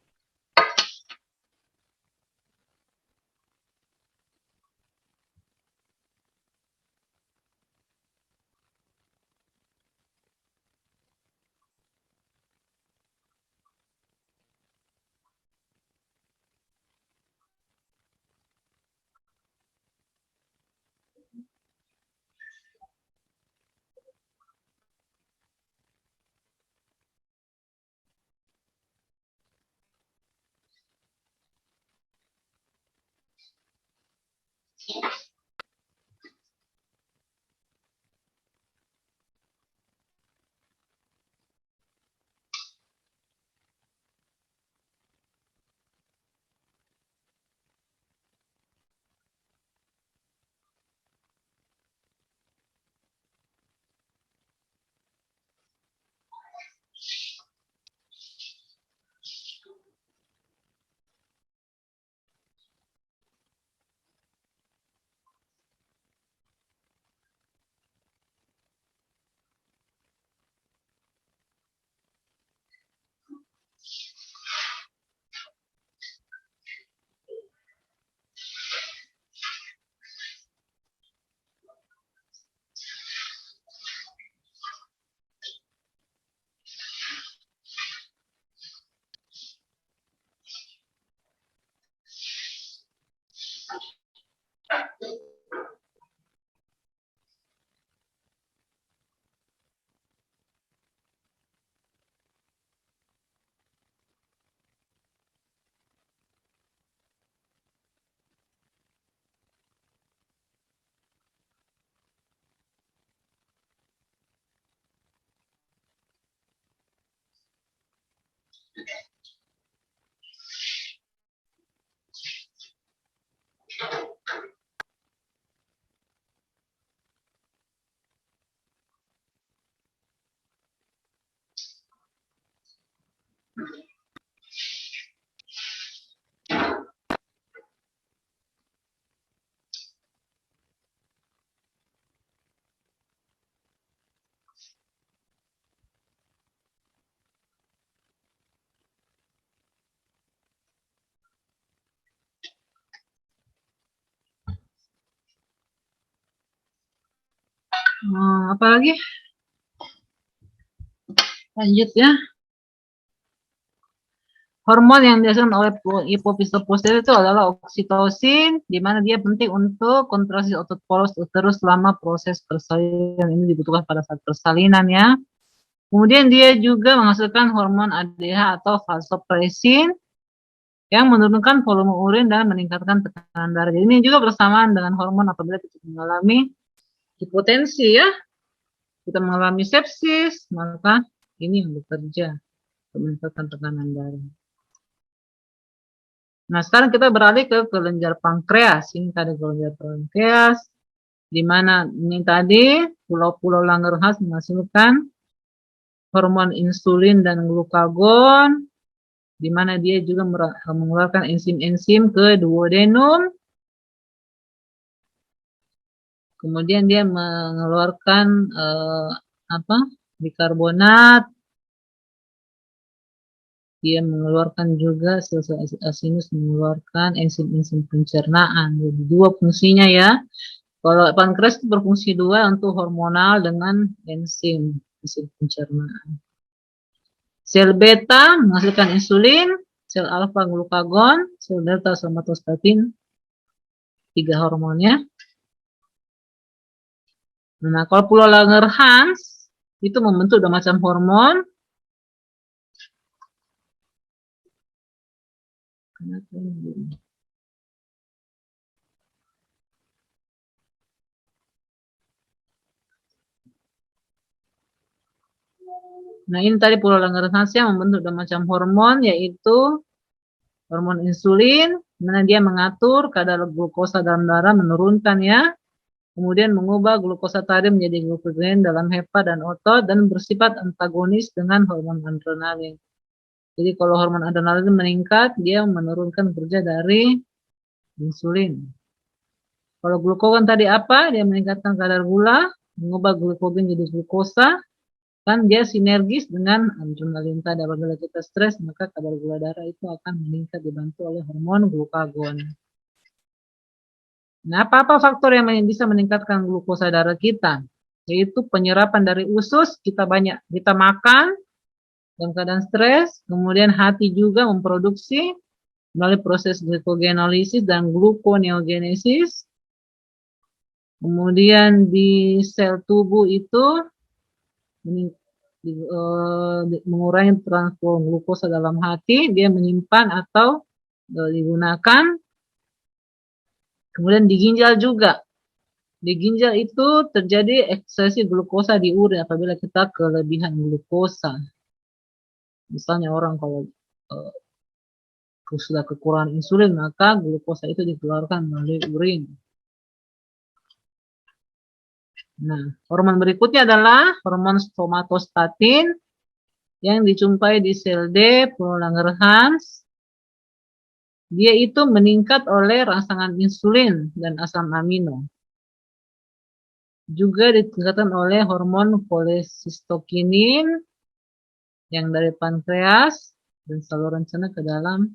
Apa lagi? Lanjut ya. Hormon yang dihasilkan oleh hipofisis posterior itu adalah oksitosin, di mana dia penting untuk kontraksi otot polos uterus selama proses persalinan. Ini dibutuhkan pada saat persalinan ya. Kemudian dia juga menghasilkan hormon ADH atau vasopressin yang menurunkan volume urin dan meningkatkan tekanan darah. Jadi ini juga bersamaan dengan hormon apabila kita mengalami hipotensi ya. Kita mengalami sepsis, maka ini yang bekerja untuk meningkatkan tekanan darah. Nah, sekarang kita beralih ke kelenjar pankreas. Ini tadi kelenjar pankreas, di mana ini tadi pulau-pulau Langerhans menghasilkan hormon insulin dan glukagon, di mana dia juga mengeluarkan enzim-enzim ke duodenum. Kemudian dia mengeluarkan bikarbonat. Dia mengeluarkan juga sel-sel asinus mengeluarkan enzim-enzim pencernaan. Jadi dua fungsinya ya. Kalau pankreas itu berfungsi dua untuk hormonal dengan enzim pencernaan. Sel beta menghasilkan insulin, sel alfa glukagon, sel delta somatostatin, 3 hormonnya. Nah, kalau pulau Langerhans itu membentuk dua macam hormon. Nah, ini tadi pulau Langerhans yang membentuk dua macam hormon, yaitu hormon insulin, mana dia mengatur kadar glukosa dalam darah, menurunkan ya. kemudian mengubah glukosa tadi menjadi glukogen dalam hepa dan otot dan bersifat antagonis dengan hormon adrenalin. Jadi kalau hormon adrenalin meningkat, dia menurunkan kerja dari insulin. Kalau glukagon tadi apa? Dia meningkatkan kadar gula, mengubah glukogen jadi glukosa, kan dia sinergis dengan adrenalin tadi. Apabila kita stres, maka kadar gula darah itu akan meningkat dibantu oleh hormon glukagon. Nah, apa-apa faktor yang bisa meningkatkan glukosa darah kita? Yaitu penyerapan dari usus, kita makan dalam keadaan stres, kemudian hati juga memproduksi melalui proses glikogenolisis dan gluconeogenesis. Kemudian di sel tubuh itu mengurangi transfer glukosa dalam hati, dia menyimpan atau digunakan. Kemudian di ginjal juga. Di ginjal itu terjadi eksesi glukosa di urin apabila kita kelebihan glukosa. Misalnya orang kalau sudah kekurangan insulin, maka glukosa itu dikeluarkan melalui urin. Nah, hormon berikutnya adalah hormon somatostatin yang dijumpai di sel D, Langerhans. Dia itu meningkat oleh rangsangan insulin dan asam amino. Juga ditingkatkan oleh hormon kolesistokinin yang dari pankreas dan saluran cerna ke dalam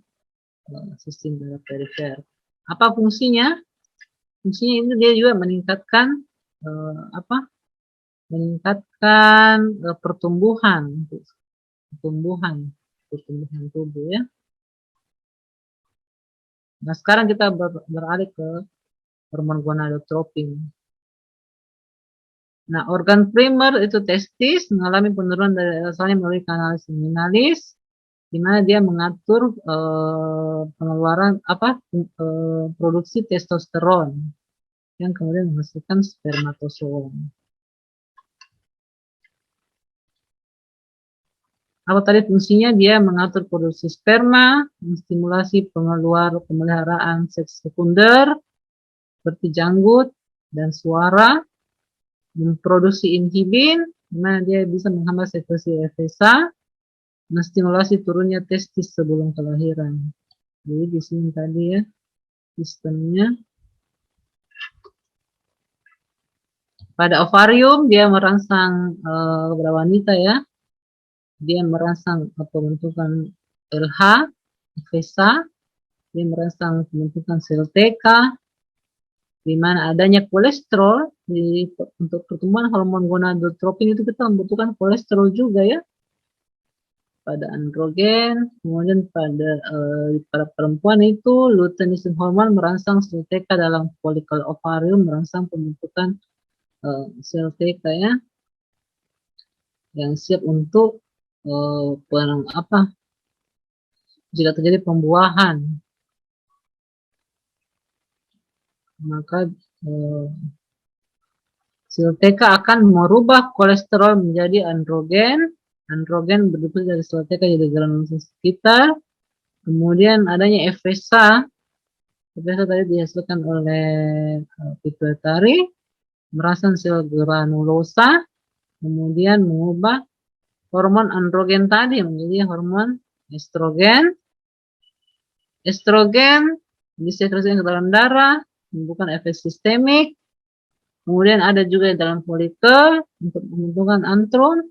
sistem darah perifer. Apa fungsinya? Fungsinya itu dia juga meningkatkan pertumbuhan tubuh ya. Nah, sekarang kita beralih ke hormon gonadotropin. Nah, organ primer itu testis mengalami penurunan dari asalnya melalui kanal seminalis, di mana dia mengatur pengeluaran produksi testosteron yang kemudian menghasilkan spermatozoa. Apa tadi fungsinya? Dia mengatur produksi sperma, menstimulasi pemeliharaan seks sekunder seperti janggut dan suara, memproduksi inhibin, di mana dia bisa menghambat sekresi FSH, menstimulasi turunnya testis sebelum kelahiran. Jadi di sini tadi ya sistemnya. Pada ovarium dia merangsang pada wanita ya, dia merangsang pembentukan LH, FSH, dia merangsang pembentukan sel TK, di mana adanya kolesterol untuk pertumbuhan hormon gonadotropin itu kita membutuhkan kolesterol juga ya. Pada androgen, kemudian pada perempuan itu luteinizing hormon merangsang sel TK dalam folikel ovarium, merangsang pembentukan sel TK ya, yang siap untuk jika terjadi pembuahan, maka sel TK akan merubah kolesterol menjadi androgen. Androgen berdiri dari sel TK jadi granulosa sekitar. Kemudian adanya FSH. FSH tadi dihasilkan oleh pituitari, merangsang sel granulosa, kemudian mengubah hormon androgen tadi menjadi hormon estrogen. Estrogen disekresikan ke dalam darah, menimbulkan efek sistemik. Kemudian ada juga di dalam folikel untuk pembentukan antron.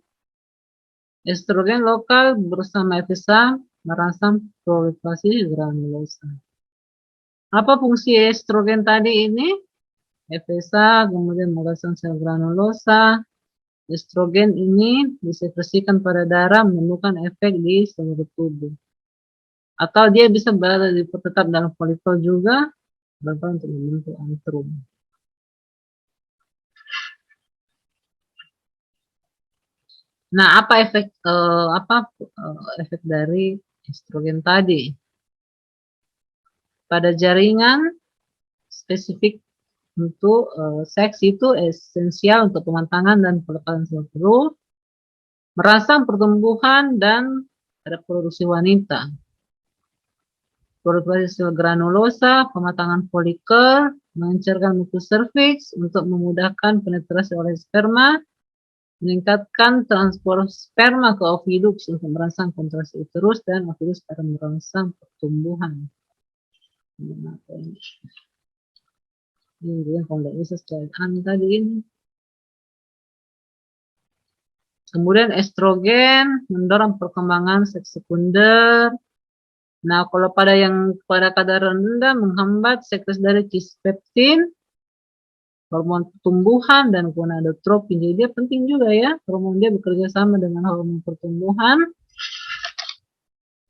Estrogen lokal bersama FSH merangsang proliferasi granulosa. Apa fungsi estrogen tadi ini? FSH kemudian merangsang sel granulosa. Estrogen ini disekresikan pada darah menimbulkan efek di seluruh tubuh. Atau dia bisa berada tetap dalam folikel juga, berperan untuk membentuk antrum. Nah, apa efek dari estrogen tadi? Pada jaringan spesifik untuk seks itu esensial untuk pematangan dan pelepasan sel telur, merangsang pertumbuhan dan reproduksi wanita. Proliferasi sel granulosa, pematangan folikel, melancarkan mukus serviks untuk memudahkan penetrasi oleh sperma, meningkatkan transport sperma ke ovidus untuk merangsang kontraksi uterus dan ovidus pada merangsang pertumbuhan. Ini dia kalau nggak bisa slide tadi ini. Kemudian estrogen mendorong perkembangan seks sekunder. Nah, kalau pada kadar rendah menghambat sekresi dari cispeptin, hormon pertumbuhan dan gonadotropin. Jadi dia penting juga ya, hormon dia bekerja sama dengan hormon pertumbuhan.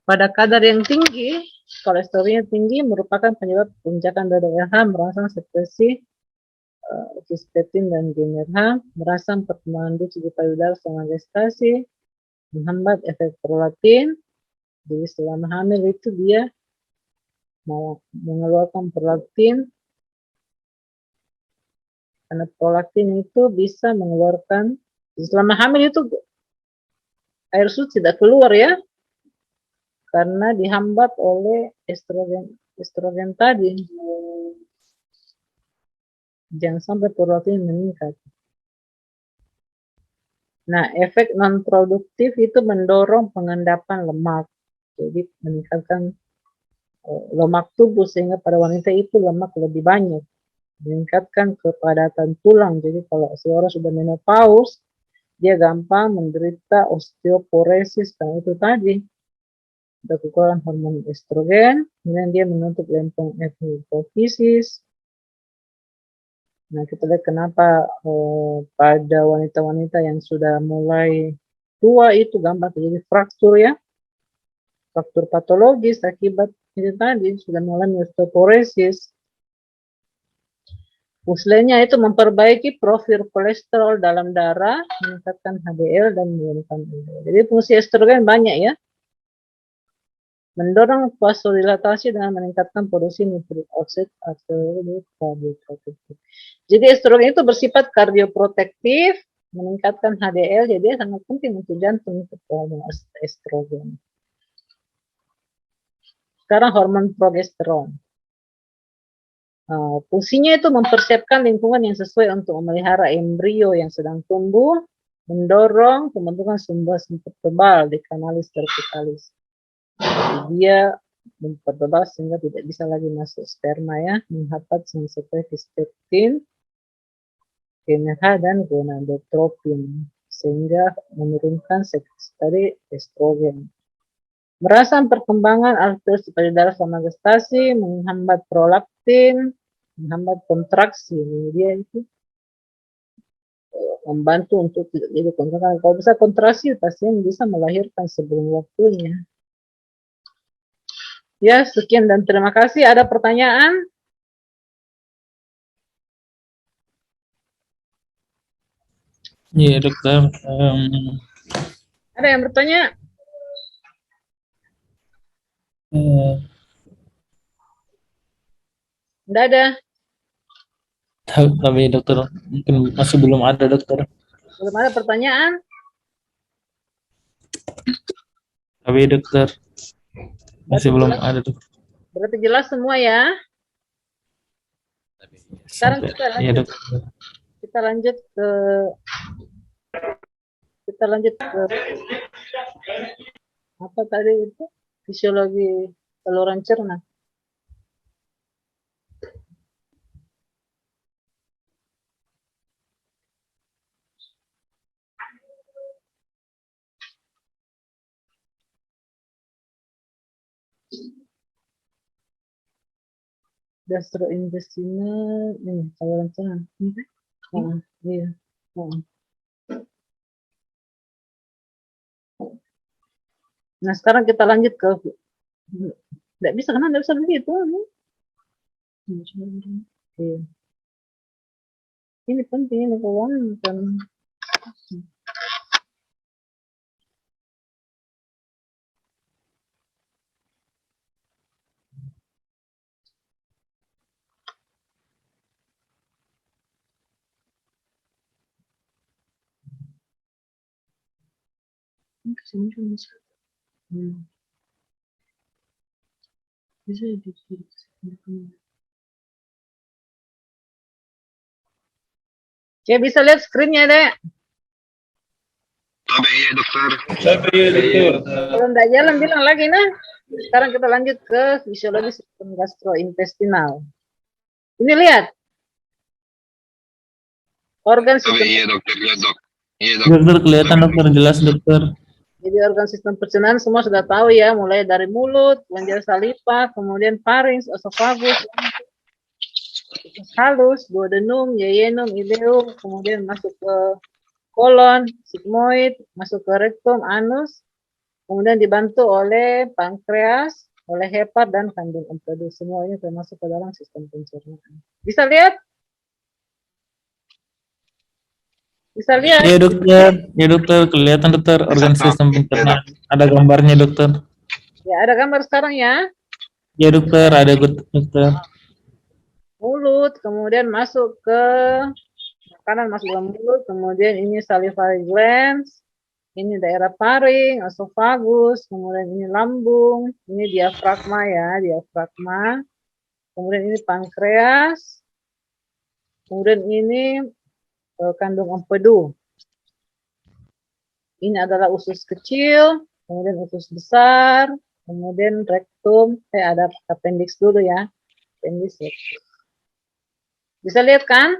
Pada kadar yang tinggi, kolesterolnya tinggi merupakan penyebab lonjakan dada RH, merangsang sekresi cispeptin dan GnRH, merangsang perkembangan duksi di payudara selama gestasi, menghambat efek prolaktin. Jadi selama hamil itu dia mau mengeluarkan prolaktin, karena prolaktin itu bisa mengeluarkan, selama hamil itu air susu tidak keluar ya, karena dihambat oleh estrogen tadi. Jangan sampai prolaktin meningkat. Nah, efek non-produktif itu mendorong pengendapan lemak. Jadi meningkatkan lemak tubuh sehingga pada wanita itu lemak lebih banyak. Meningkatkan kepadatan tulang. Jadi kalau seorang sudah menopause, dia gampang menderita osteoporosis karena itu tadi. Ada kekurangan hormon estrogen, kemudian dia menutup lempeng hipofisis. Nah, kita lihat kenapa pada wanita-wanita yang sudah mulai tua itu gampang terjadi fraktur ya. Faktor patologis akibat itu tadi sudah mengalami osteoporosis. Uslenya itu memperbaiki profil kolesterol dalam darah, meningkatkan HDL dan menurunkan LDL. Jadi fungsi estrogen banyak ya. Mendorong vasodilatasi dengan meningkatkan produksi nukleik oksid atau kardioprotektif. Jadi estrogen itu bersifat kardioprotektif, meningkatkan HDL, jadi sangat penting untuk jantung itu hormon estrogen. Sekarang hormon progesteron. Fungsinya itu mempersiapkan lingkungan yang sesuai untuk memelihara embrio yang sedang tumbuh, mendorong pembentukan sumber sempit tebal di kanalis vertikalis. Jadi dia mempertebal sehingga tidak bisa lagi masuk sperma ya, menghambat seperti cispeptin, GnRH dan gonadotropin sehingga menurunkan sekresi dari estrogen. Merangsang perkembangan arterius pada darah selama gestasi, menghambat prolaktin, menghambat kontraksi. Dia itu membantu untuk tidak jadi kontraksi. Kalau bisa kontraksi, pasien bisa melahirkan sebelum waktunya. Ya, sekian dan terima kasih. Ada pertanyaan? Iya, dokter. Ada yang bertanya? Tidak ada. Tapi dokter, mungkin masih belum ada dokter. Belum ada pertanyaan? Tapi dokter, masih belum ada dokter. Berarti jelas semua ya? Sekarang Iya dokter. kita lanjut ke apa tadi itu? Fisiologi saluran cerna. Gastrointestinal ini saluran cerna. Iya. Nah, sekarang kita lanjut ke tidak bisa karena tidak bisa begitu. Iya. Ini penting ini kawan kan. Bisa Ya, bisa lihat screen-nya, Dek. Tabe iya dokter. Kalau nggak jalan, bilang lagi, nah. Sekarang kita lanjut ke fisiologi sistem gastrointestinal. Ini lihat. Organ Tabe sistem, iya dokter, iya dok. Iya dok. Dokter kelihatan dokter, jelas dokter. jadi organ sistem pencernaan semua sudah tahu ya, mulai dari mulut, kelenjar saliva, kemudian farinks, esophagus, halus, duodenum, yeyunum, ileum, kemudian masuk ke kolon, sigmoid, masuk ke rektum, anus, kemudian dibantu oleh pankreas, oleh hepar dan kandung empedu. Semua ini termasuk ke dalam sistem pencernaan. Bisa lihat? Bisa lihat? Ya dokter, kelihatan dokter organ sistem pencernaan. Ada gambarnya dokter. Ya, ada gambar sekarang ya. Ya dokter, ada dokter. Mulut, kemudian masuk ke makanan, masuk ke mulut, kemudian ini salivary glands, ini daerah faring, esophagus, kemudian ini lambung, ini diafragma ya, diafragma, kemudian ini pankreas, kemudian ini kandung empedu. Ini adalah usus kecil, kemudian usus besar, kemudian rektum, ada appendix dulu ya, appendix. Bisa lihat kan?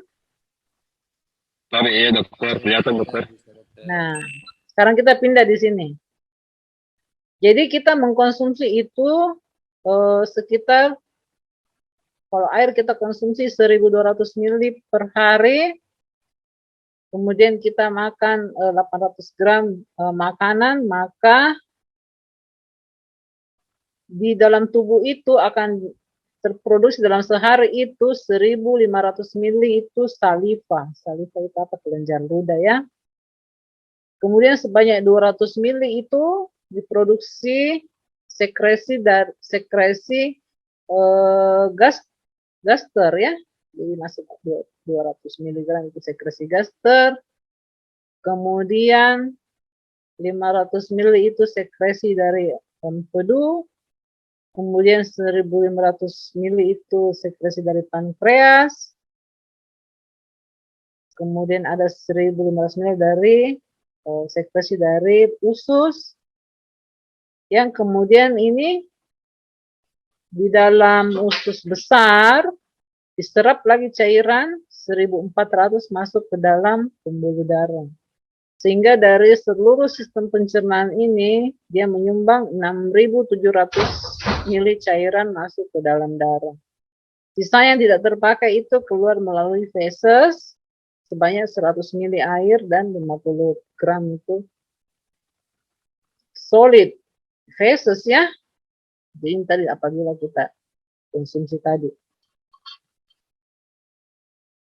Tabe iya dokter, kelihatan dokter. Nah, sekarang kita pindah di sini. Jadi kita mengkonsumsi itu sekitar, kalau air kita konsumsi 1.200 ml per hari, kemudian kita makan 800 gram makanan, maka di dalam tubuh itu akan terproduksi dalam sehari itu 1.500 ml itu saliva. Saliva itu apa? Kelenjar ludah ya. Kemudian sebanyak 200 ml itu diproduksi sekresi gaster ya. Jadi masuk 200 mg itu sekresi gaster. Kemudian 500 ml itu sekresi dari empedu. Kemudian 1.500 ml itu sekresi dari pankreas. Kemudian ada 1.500 ml dari sekresi dari usus. Yang kemudian ini di dalam usus besar diserap lagi cairan 1.400 masuk ke dalam pembuluh darah. Sehingga dari seluruh sistem pencernaan ini dia menyumbang 6.700 ml cairan masuk ke dalam darah. Sisa yang tidak terpakai itu keluar melalui feses sebanyak 100 ml air dan 50 gram itu solid feses ya. Jadi tadi apabila kita konsumsi tadi.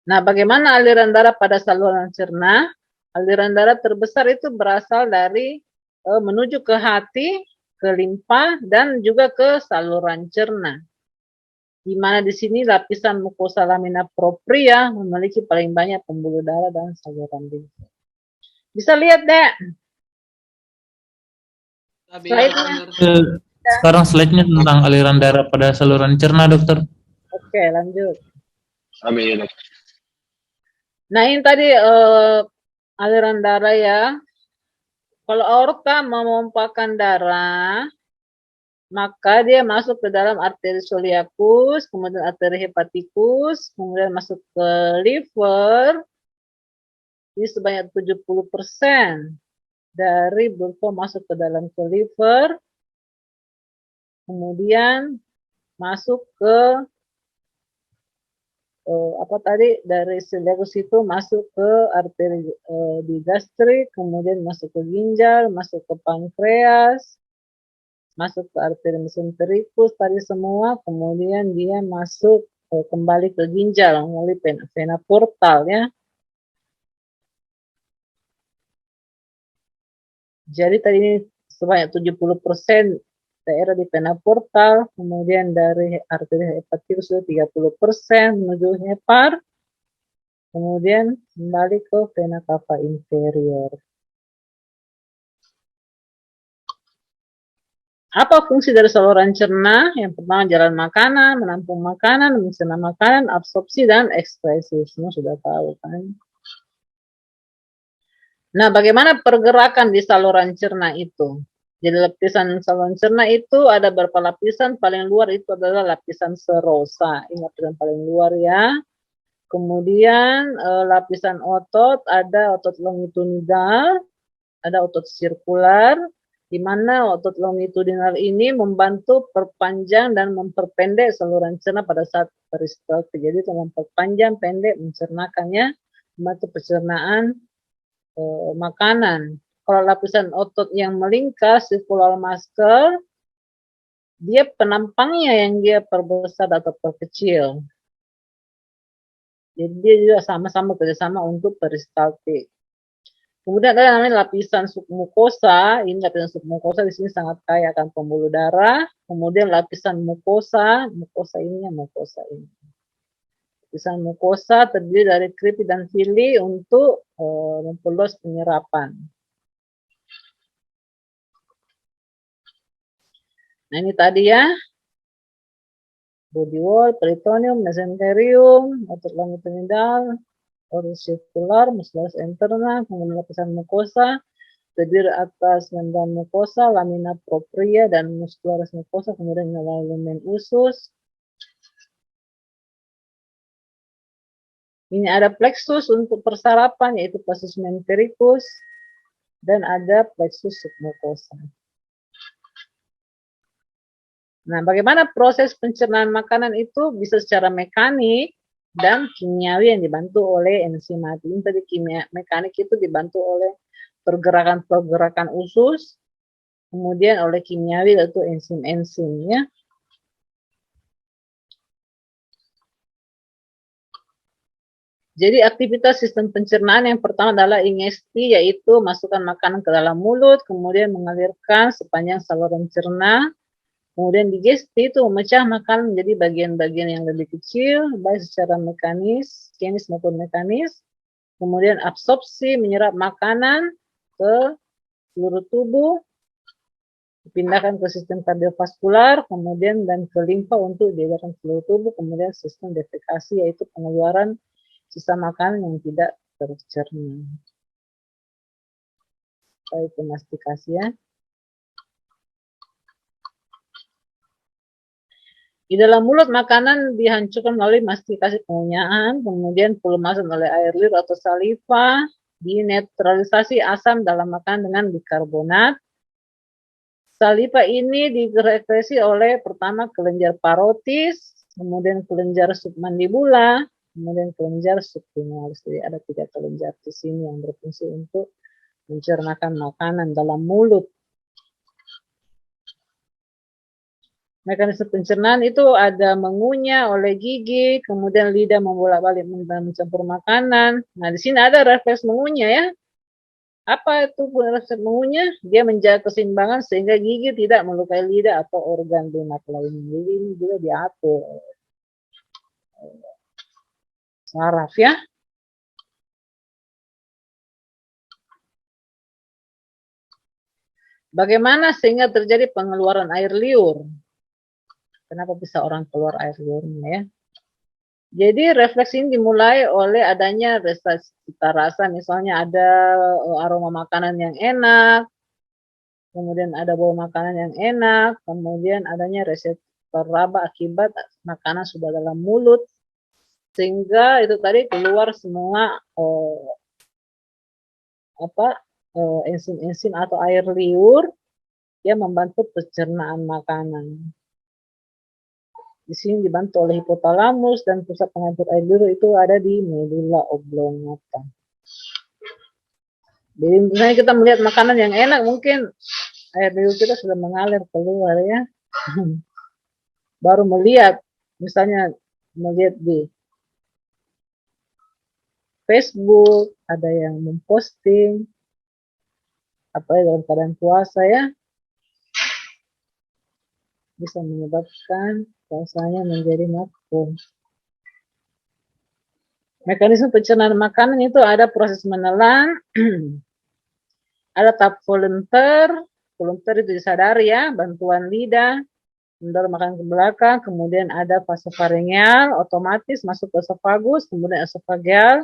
Nah, bagaimana aliran darah pada saluran cerna? Aliran darah terbesar itu berasal dari menuju ke hati, ke limfa, dan juga ke saluran cerna. Di mana di sini lapisan mukosa lamina propria memiliki paling banyak pembuluh darah dan saluran limfa. Bisa lihat, Dek. Slide-nya. Sekarang slide-nya tentang aliran darah pada saluran cerna, dokter. Oke, lanjut. Tabe iya dokter. Nah, ini tadi aliran darah ya. Kalau aorta memompakan darah, maka dia masuk ke dalam arteri iliacus, kemudian arteri hepatikus, kemudian masuk ke liver. Ini sebanyak 70% dari blood flow masuk ke dalam ke liver. Kemudian masuk ke dari iliacus itu masuk ke arteri di gastrik, kemudian masuk ke ginjal, masuk ke pankreas, masuk ke arteri mesenterikus tadi semua, kemudian dia masuk kembali ke ginjal melalui vena portal ya. Jadi tadi ini sebanyak 70% daerah di vena portal, kemudian dari arteri hepatikus 30% menuju hepar, kemudian kembali ke vena cava inferior. Apa fungsi dari saluran cerna? Yang pertama jalan makanan, menampung makanan, mencerna makanan, absorpsi dan ekskresi. Semua sudah tahu kan. Nah, bagaimana pergerakan di saluran cerna itu? Jadi lapisan saluran cerna itu ada berapa lapisan? Paling luar itu adalah lapisan serosa. Ini lapisan paling luar ya. Kemudian lapisan otot, ada otot longitudinal, ada otot sirkular, di mana otot longitudinal ini membantu perpanjang dan memperpendek saluran cerna pada saat peristaltik. Jadi itu memperpanjang, pendek, mencernakannya, membantu pencernaan makanan. Kalau lapisan otot yang melingkar, circular muscle, dia penampangnya yang dia perbesar atau perkecil. Jadi dia juga sama-sama kerjasama untuk peristaltik. Kemudian ada namanya lapisan submukosa. Ini lapisan submukosa di sini sangat kaya akan pembuluh darah. Kemudian lapisan mukosa, mukosa ini. Lapisan mukosa terdiri dari keripik dan fili untuk memperluas penyerapan. Nah ini tadi ya, body wall, peritoneum, mesenterium, otot longitudinal, otot sirkular, musculus interna, kemudian lapisan mukosa, terdiri atas membran mukosa, lamina propria, dan muscularis mukosa, kemudian lumen usus. Ini ada plexus untuk persarapan, yaitu plexus mentericus, dan ada plexus submukosa. Nah, bagaimana proses pencernaan makanan itu bisa secara mekanik dan kimiawi yang dibantu oleh enzimatik. Ini tadi mekanik itu dibantu oleh pergerakan-pergerakan usus, kemudian oleh kimiawi yaitu enzim-enzim ya. Jadi aktivitas sistem pencernaan yang pertama adalah ingesti, yaitu masukkan makanan ke dalam mulut, kemudian mengalirkan sepanjang saluran cerna. Kemudian digesti itu memecah makanan menjadi bagian-bagian yang lebih kecil, baik secara mekanis, kimis maupun mekanis. Kemudian absorpsi menyerap makanan ke seluruh tubuh, dipindahkan ke sistem kardiovaskular, kemudian dan ke limfa untuk diedarkan ke seluruh tubuh, kemudian sistem defekasi yaitu pengeluaran sisa makanan yang tidak tercerna. Itu mastikasi ya. Di dalam mulut makanan dihancurkan melalui mastikasi pengunyaan, kemudian pelumasan oleh air liur atau saliva, dinetralisasi asam dalam makanan dengan bikarbonat. Saliva ini disekresi oleh pertama kelenjar parotis, kemudian kelenjar submandibula, kemudian kelenjar sublingualis. Jadi ada 3 kelenjar di sini yang berfungsi untuk mencernakan makanan dalam mulut. Mekanisme pencernaan itu ada mengunyah oleh gigi, kemudian lidah membolak-balik mencampur makanan. Nah, di sini ada refleks mengunyah ya. Apa itu refleks mengunyah? Dia menjaga keseimbangan sehingga gigi tidak melukai lidah atau organ lunak lainnya. Jadi ini juga diatur saraf ya. Bagaimana sehingga terjadi pengeluaran air liur? Kenapa bisa orang keluar air liurnya ya? Jadi refleks ini dimulai oleh adanya cita rasa, misalnya ada aroma makanan yang enak, kemudian ada bau makanan yang enak, kemudian adanya reseptor raba akibat makanan sudah dalam mulut, sehingga itu tadi keluar semua enzim-enzim atau air liur yang membantu pencernaan makanan. Di sini dibantu oleh hipotalamus dan pusat pengatur air liur itu ada di medula oblongata. Jadi misalnya kita melihat makanan yang enak, mungkin air liur kita sudah mengalir keluar ya. Baru melihat, misalnya melihat di Facebook, ada yang memposting, apalagi dalam keadaan puasa ya, bisa menyebabkan puasanya menjadi makruh. Mekanisme pencernaan makanan itu ada proses menelan, ada tahap volunteer itu disadari ya, bantuan lidah, mendorong makanan ke belakang, kemudian ada fase faringeal, otomatis masuk ke esofagus, kemudian esofageal,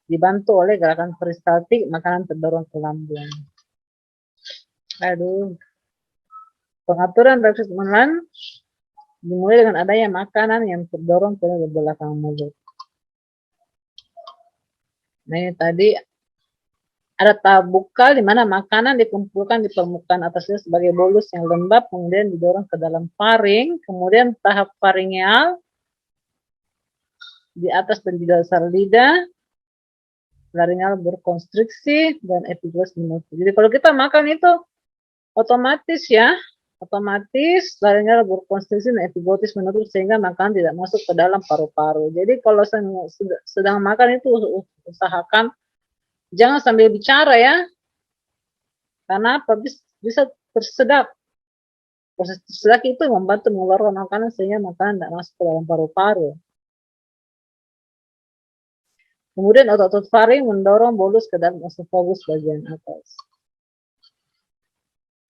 dibantu oleh gerakan peristaltik, makanan terdorong ke lambung. Aduh. Pengaturan refleks menelan dimulai dengan adanya makanan yang terdorong ke belakang mulut. Nah, ini tadi ada tahap bukal di mana makanan dikumpulkan di permukaan atasnya sebagai bolus yang lembab, kemudian didorong ke dalam faring, kemudian tahap faringeal di atas dan di dasar lidah, laringeal berkonstriksi, dan epiglottis menutup. Jadi kalau kita makan itu otomatis ya, otomatis laringeal berkonstriksi dan epiglottis menutup sehingga makanan tidak masuk ke dalam paru-paru. Jadi kalau sedang makan itu usahakan jangan sambil bicara ya, karena apa? Bisa tersedak. Proses tersedak itu membantu mengeluarkan makanan sehingga makanan tidak masuk ke dalam paru-paru. Kemudian otot-otot faring mendorong bolus ke dalam esofagus bagian atas.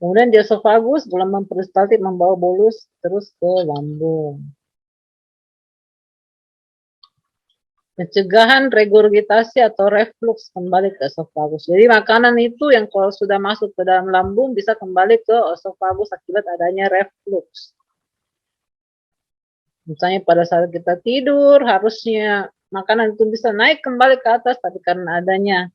Kemudian di esofagus, gelombang peristaltik membawa bolus terus ke lambung. Pencegahan regurgitasi atau reflux kembali ke esofagus. Jadi makanan itu yang kalau sudah masuk ke dalam lambung bisa kembali ke esofagus akibat adanya reflux. Misalnya pada saat kita tidur harusnya makanan itu bisa naik kembali ke atas, tapi karena adanya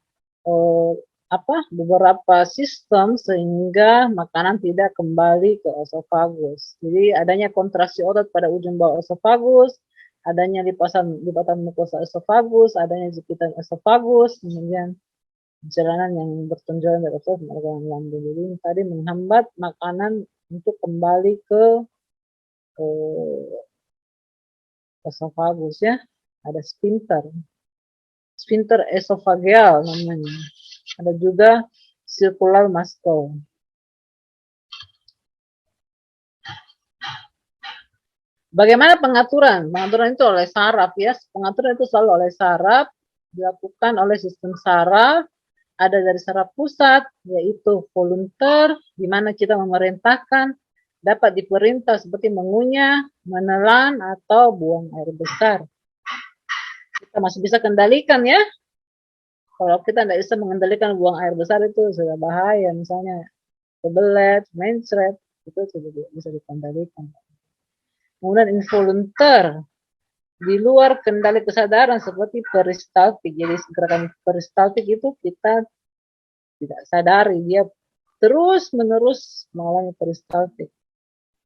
beberapa sistem sehingga makanan tidak kembali ke esofagus. Jadi adanya kontraksi otot pada ujung bawah esofagus, adanya lipatan mukosa esofagus, adanya jepitan esofagus, kemudian perjalanan yang bertonjolan dari esofagus ke lambung. Jadi tadi menghambat makanan untuk kembali ke esofagus ya. Ada sphincter esofageal namanya. Ada juga circular muscle. Bagaimana pengaturan? Pengaturan itu oleh saraf ya. Pengaturan itu selalu oleh saraf, dilakukan oleh sistem saraf. Ada dari saraf pusat, yaitu volunteer, di mana kita memerintahkan, dapat diperintah seperti mengunyah, menelan, atau buang air besar. Kita masih bisa kendalikan ya. Kalau kita tidak bisa mengendalikan buang air besar itu sudah bahaya, misalnya kebelet, mencret, itu sudah bisa dikendalikan. Kemudian involunteer, di luar kendali kesadaran seperti peristaltik. Jadi gerakan peristaltik itu kita tidak sadari, dia terus menerus mengalami peristaltik.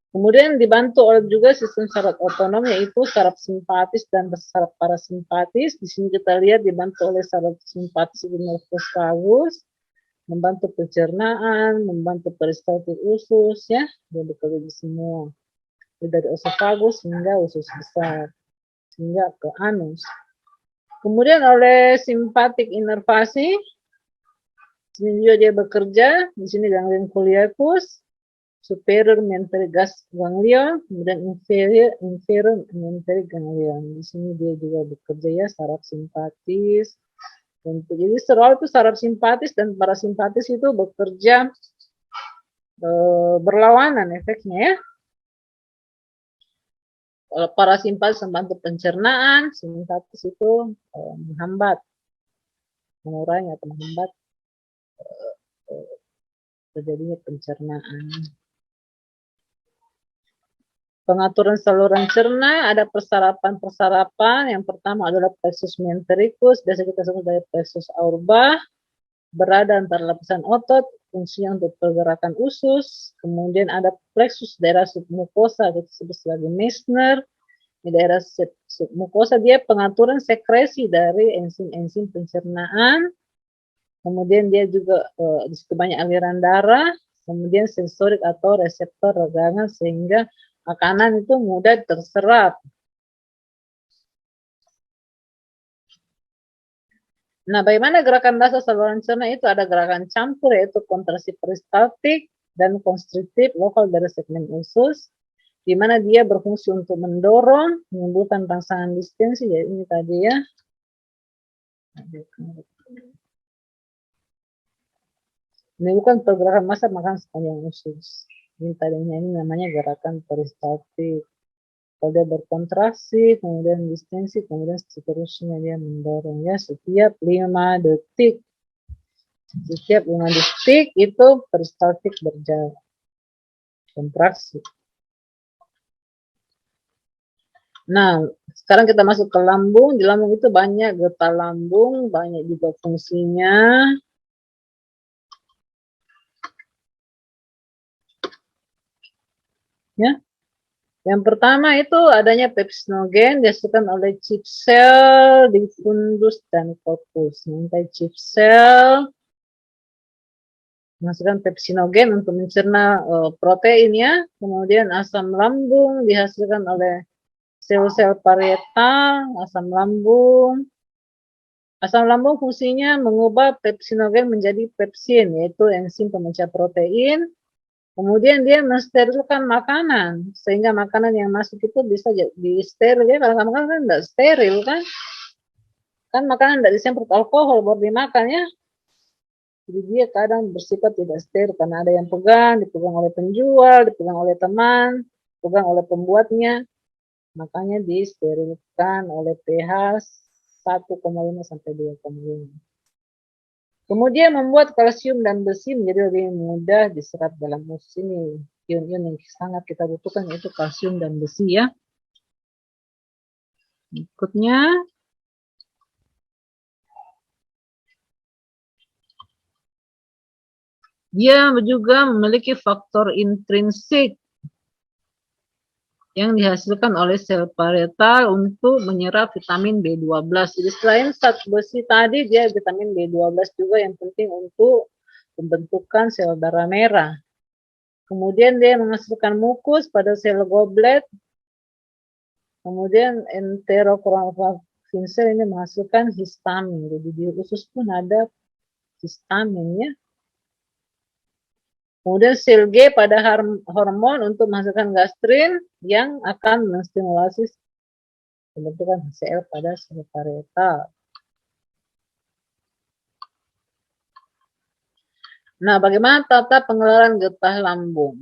Kemudian dibantu oleh juga sistem saraf otonom, yaitu saraf simpatis dan saraf parasimpatis. Di sini kita lihat dibantu oleh saraf simpatis itu nervus vagus, membantu pencernaan, membantu peristaltik usus ya, dia bekerja di semua. Dari esofagus hingga usus besar, hingga ke anus. Kemudian oleh simpatik inervasi, sini juga dia bekerja, di sini ganglion coeliacus, superior mesenteric ganglion, kemudian inferior mesenteric ganglion. Di sini dia juga bekerja ya, saraf simpatis. Jadi selalu itu saraf simpatis dan parasimpatis itu bekerja berlawanan efeknya ya. Kalau parasimpatis membantu pencernaan, simpatis itu menghambat, mengurangi atau menghambat terjadinya pencernaan. Pengaturan saluran cerna, ada persarapan. Yang pertama adalah plexus mesentericus, biasa kita sebut dari plexus aurba, berada antara lapisan otot, fungsinya untuk pergerakan usus. Kemudian ada plexus daerah submukosa, kita sebut sebagai Meissner. Di daerah submukosa dia pengaturan sekresi dari enzim-enzim pencernaan. Kemudian dia juga di situ banyak aliran darah. Kemudian sensorik atau reseptor regangan sehingga makanan itu mudah terserap. Nah, bagaimana gerakan dasar saluran cerna itu? Ada gerakan campur, yaitu kontraksi peristaltik dan konstriktif lokal dari segmen usus, di mana dia berfungsi untuk mendorong, menimbulkan rangsangan distensi, ya ini tadi ya. Menimbulkan pergerakan massa makanan sepanjang usus. Ini tadinya ini namanya gerakan peristaltik. Kalau dia berkontraksi, kemudian distensi, kemudian seterusnya dia mendorong ya setiap 5 detik. Setiap 5 detik itu peristaltik berjalan. Kontraksi. Nah, sekarang kita masuk ke lambung. Di lambung itu banyak getah lambung, banyak juga fungsinya. Ya. Yang pertama itu adanya pepsinogen dihasilkan oleh chief cell di fundus dan corpus. Mengenai chief cell menghasilkan pepsinogen untuk mencerna protein ya. Kemudian asam lambung dihasilkan oleh sel-sel parietal, asam lambung. Asam lambung fungsinya mengubah pepsinogen menjadi pepsin, yaitu enzim pemecah protein. Kemudian dia mensterilkan makanan, sehingga makanan yang masuk itu bisa di steril ya. Kalau makanan kan tidak steril kan? Kan makanan tidak disemprot alkohol baru dimakan ya. Jadi dia kadang bersifat tidak steril karena ada yang pegang, dipegang oleh penjual, dipegang oleh teman, dipegang oleh pembuatnya. Makanya disterilkan oleh pH 1,5 sampai 2,5. Kemudian membuat kalsium dan besi menjadi lebih mudah diserap dalam usus ini. Ion-ion yang sangat kita butuhkan yaitu kalsium dan besi ya. Berikutnya, dia juga memiliki faktor intrinsik yang dihasilkan oleh sel parietal untuk menyerap vitamin B12. Jadi selain zat besi tadi, dia vitamin B12 juga yang penting untuk pembentukan sel darah merah. Kemudian dia menghasilkan mukus pada sel goblet. Kemudian enterochromatin cell ini menghasilkan histamin. Jadi di usus pun ada histaminnya. Kemudian sel G pada hormon untuk menghasilkan gastrin yang akan menstimulasi pembentukan HCl pada sel parietal. Nah, bagaimana tata pengeluaran getah lambung?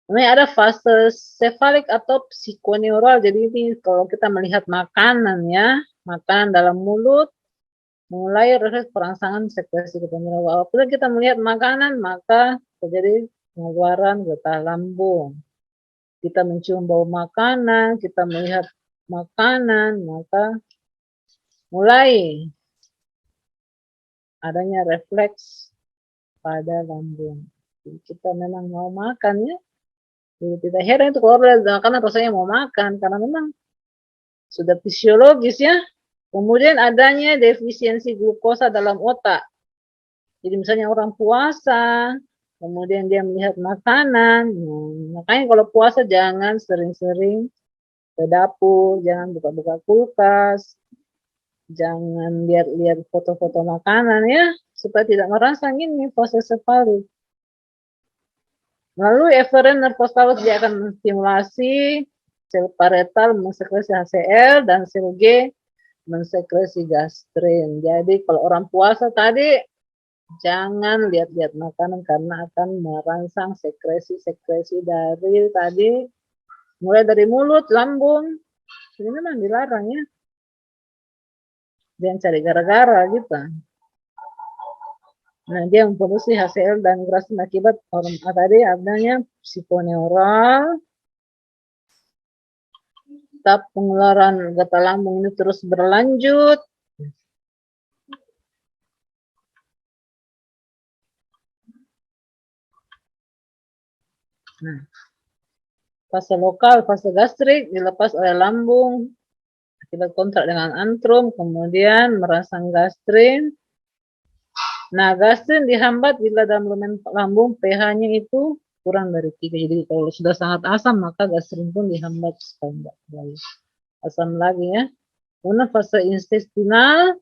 Ini ada fase sefalik atau psikoneural. Jadi ini kalau kita melihat makanan ya, makanan dalam mulut, mulai refleks perangsangan sekresi getah lambung. Apabila kita melihat makanan, maka terjadi pengeluaran getah lambung. Kita mencium bau makanan, kita melihat makanan, maka mulai adanya refleks pada lambung. Jadi kita memang mau makan ya. Jadi tidak heran itu kalau makanan rasanya mau makan karena memang sudah fisiologis ya. Kemudian adanya defisiensi glukosa dalam otak. Jadi misalnya orang puasa, kemudian dia melihat makanan, makanya kalau puasa jangan sering-sering ke dapur, jangan buka-buka kulkas, jangan lihat-lihat foto-foto makanan ya, supaya tidak merangsang ini fase sefalik. Lalu efferent nervosalus dia akan menstimulasi sel parietal mensekresi HCl dan sel G mensekresi gastrin. Jadi kalau orang puasa tadi jangan lihat-lihat makanan karena akan merangsang sekresi-sekresi dari tadi mulai dari mulut, lambung. Ini memang dilarang ya. Jangan cari gara-gara gitu. Nah, dia memproduksi HCl dan gastrin akibat hormon tadi adanya psikoneural. Tahap pengeluaran getah lambung ini terus berlanjut. Nah, fase lokal, fase gastrik dilepas oleh lambung akibat kontrak dengan antrum, kemudian merangsang gastrin. Nah, gastrin dihambat bila dalam lambung pH-nya itu kurang dari 3. Jadi kalau sudah sangat asam, maka gastrin pun dihambat supaya tidak terlalu asam lagi ya. Kemudian fase intestinal,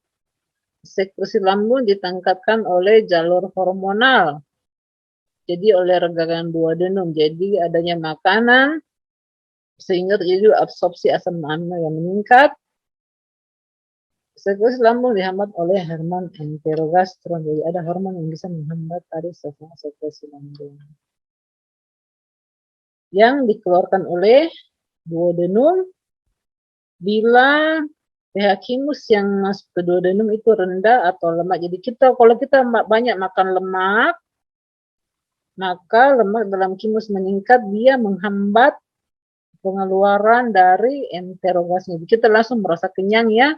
sekresi lambung ditangkapkan oleh jalur hormonal. Jadi oleh regangan duodenum. Jadi adanya makanan sehingga terjadi absorpsi asam amino yang meningkat. Sekresi lambung dihambat oleh hormon enterogastron. Jadi ada hormon yang bisa menghambat tadi sekresi lambung. Yang dikeluarkan oleh duodenum bila pH kimus yang masuk ke duodenum itu rendah atau lemak. Jadi kalau kita banyak makan lemak, maka lemak dalam kimus meningkat, dia menghambat pengeluaran dari enterogasnya. Jadi kita langsung merasa kenyang ya.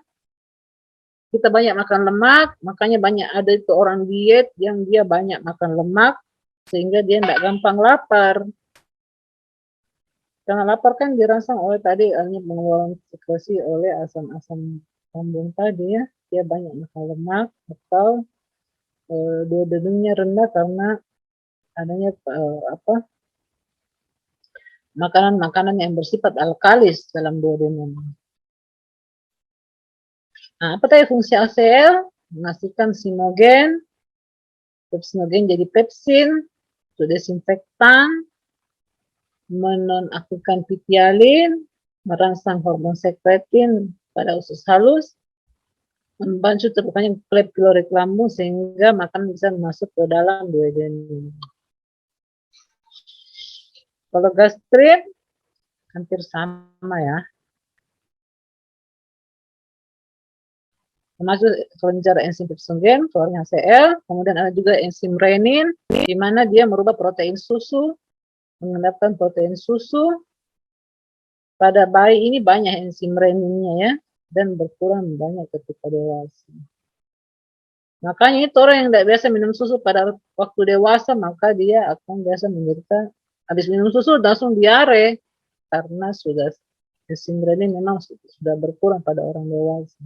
Kita banyak makan lemak, makanya banyak ada itu orang diet yang dia banyak makan lemak sehingga dia tidak gampang lapar. Karena lapar kan dirangsang oleh tadi hanya pengeluaran sekresi oleh asam-asam lambung tadi ya. Dia banyak makan lemak atau duodenumnya rendah karena adanya makanan-makanan yang bersifat alkalis dalam duodenum. Nah, apa tadi fungsi ACL? Menghasilkan sinogen, pepsinogen jadi pepsin, itu desinfektan, menonaktifkan pitialin, merangsang hormon sekretin pada usus halus, membantu terbukanya klep pilorik lambung sehingga makanan bisa masuk ke dalam duodenum. Kalau gastrit hampir sama ya. Termasuk kelenjar enzim pepsinogen, keluarnya HCl, kemudian ada juga enzim renin, di mana dia merubah protein susu, mengendapkan protein susu. Pada bayi ini banyak enzim reninnya ya, dan berkurang banyak ketika dewasa. Makanya itu orang yang tidak biasa minum susu pada waktu dewasa, maka dia akan biasa menderita, habis minum susu langsung diare, karena sudah enzim renin memang sudah berkurang pada orang dewasa.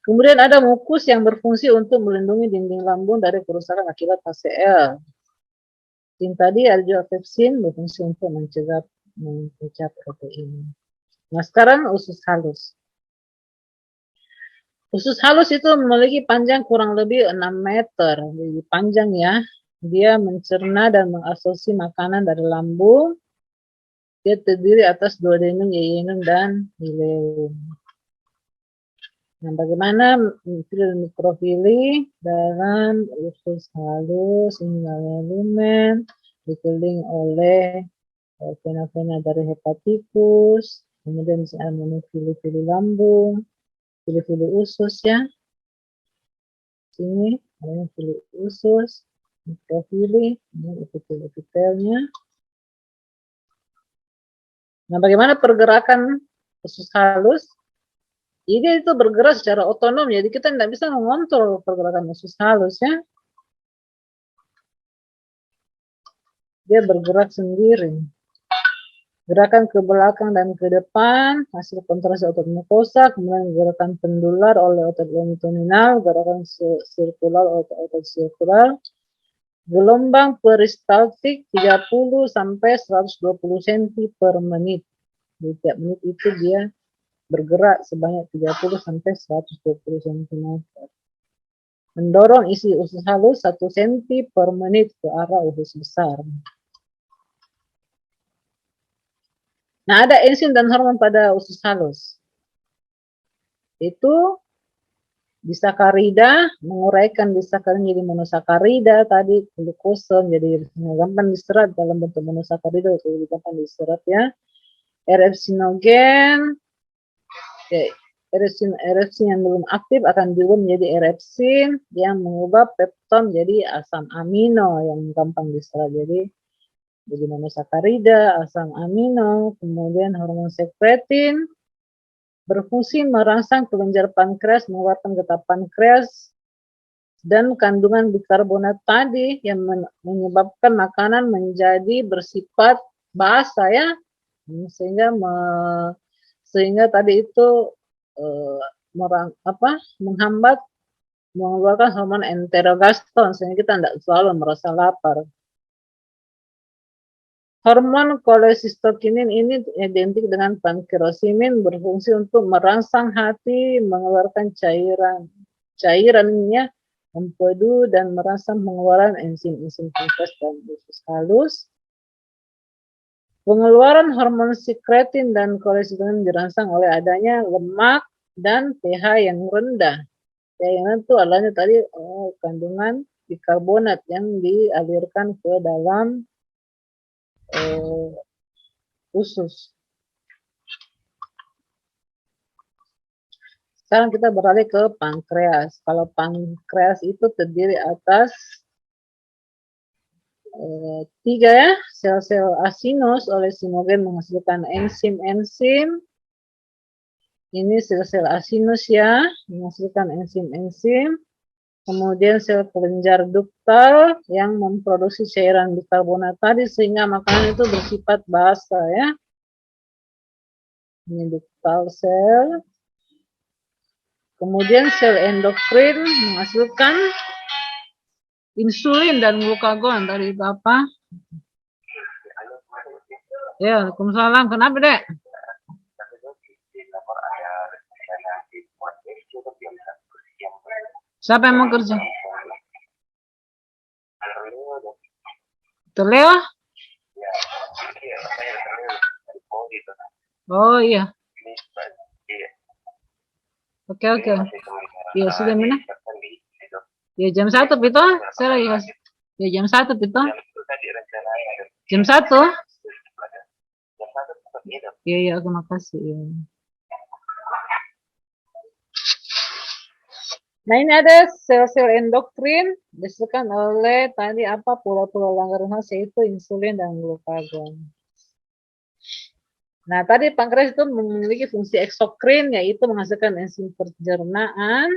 Kemudian ada mukus yang berfungsi untuk melindungi dinding lambung dari kerusakan akibat HCl. Yang tadi ada juga pepsin berfungsi untuk mencegah memecah protein. Nah sekarang usus halus. Usus halus itu memiliki panjang kurang lebih 6 meter. Jadi panjang ya. Dia mencerna dan mengabsorpsi makanan dari lambung. Dia terdiri atas duodenum, yeyunum, dan ileum. Nah, bagaimana mikrofili dalam usus halus hingga lumen dikelilingi oleh vena-vena dari hepatikus, kemudian ada monofili-fili lambung, fili-fili usus ya. Sini ada fili usus, mikrofili, ini epitelnya. Nah, bagaimana pergerakan usus halus? Jadi itu bergerak secara otonom, jadi kita tidak bisa mengontrol pergerakan usus halus ya. Dia bergerak sendiri. Gerakan ke belakang dan ke depan, hasil kontraksi otot mukosa, kemudian gerakan pendular oleh otot longitudinal, gerakan sirkular oleh otot sirkular, gelombang peristaltik 30 sampai 120 cm per menit. Di tiap menit itu dia bergerak sebanyak 30 sampai 120 cm. Mendorong isi usus halus 1 cm per menit ke arah usus besar. Nah, ada enzim dan hormon pada usus halus. Itu disakarida, menguraikan disakarida jadi monosakarida, tadi glukosa jadi gampang diserap dalam bentuk monosakarida, jadi gampang diserap ya. Erepsinogen, erepsin yang belum aktif akan diubah menjadi erepsin yang mengubah pepton jadi asam amino yang gampang diserap, jadi monosakarida, asam amino, kemudian hormon sekretin berfungsi merangsang kelenjar pankreas mengeluarkan getah pankreas, dan kandungan bikarbonat tadi yang menyebabkan makanan menjadi bersifat basa ya, sehingga tadi itu menghambat mengeluarkan hormon enterogastron sehingga kita tidak selalu merasa lapar. Hormon kolesistokinin ini identik dengan pankreasimin, berfungsi untuk merangsang hati, mengeluarkan cairannya, empedu, dan merangsang pengeluaran enzim-enzim pankreas dan usus halus. Pengeluaran hormon sekretin dan kolesistokinin dirangsang oleh adanya lemak dan pH yang rendah. pH yang rendah itu adalah tadi kandungan bikarbonat yang dialirkan ke dalam usus. Sekarang kita beralih ke pankreas. Kalau pankreas itu terdiri atas 3 ya, sel-sel asinus oleh sinogen menghasilkan enzim-enzim. Ini sel-sel asinus ya, menghasilkan enzim-enzim. Kemudian sel kelenjar duktal yang memproduksi cairan bikarbonat tadi sehingga makanan itu bersifat basa ya. Ini duktal sel. Kemudian sel endokrin menghasilkan insulin dan glukagon. Tadi itu apa? Ya, Waalaikumsalam. Kenapa, Dek? Siapa yang mau kerja? Terleo? Oh iya. Oke. Ya sudah mana? Ya jam 1 Pito. Saya lagi ya jam 1 Pito. Jam 1? Iya, aku makasih. Ya. Nah ini ada sel-sel endokrin dihasilkan oleh tadi apa pulau-pulau Langerhans yaitu insulin dan glukagon. Nah tadi pankreas itu memiliki fungsi eksokrin yaitu menghasilkan enzim pencernaan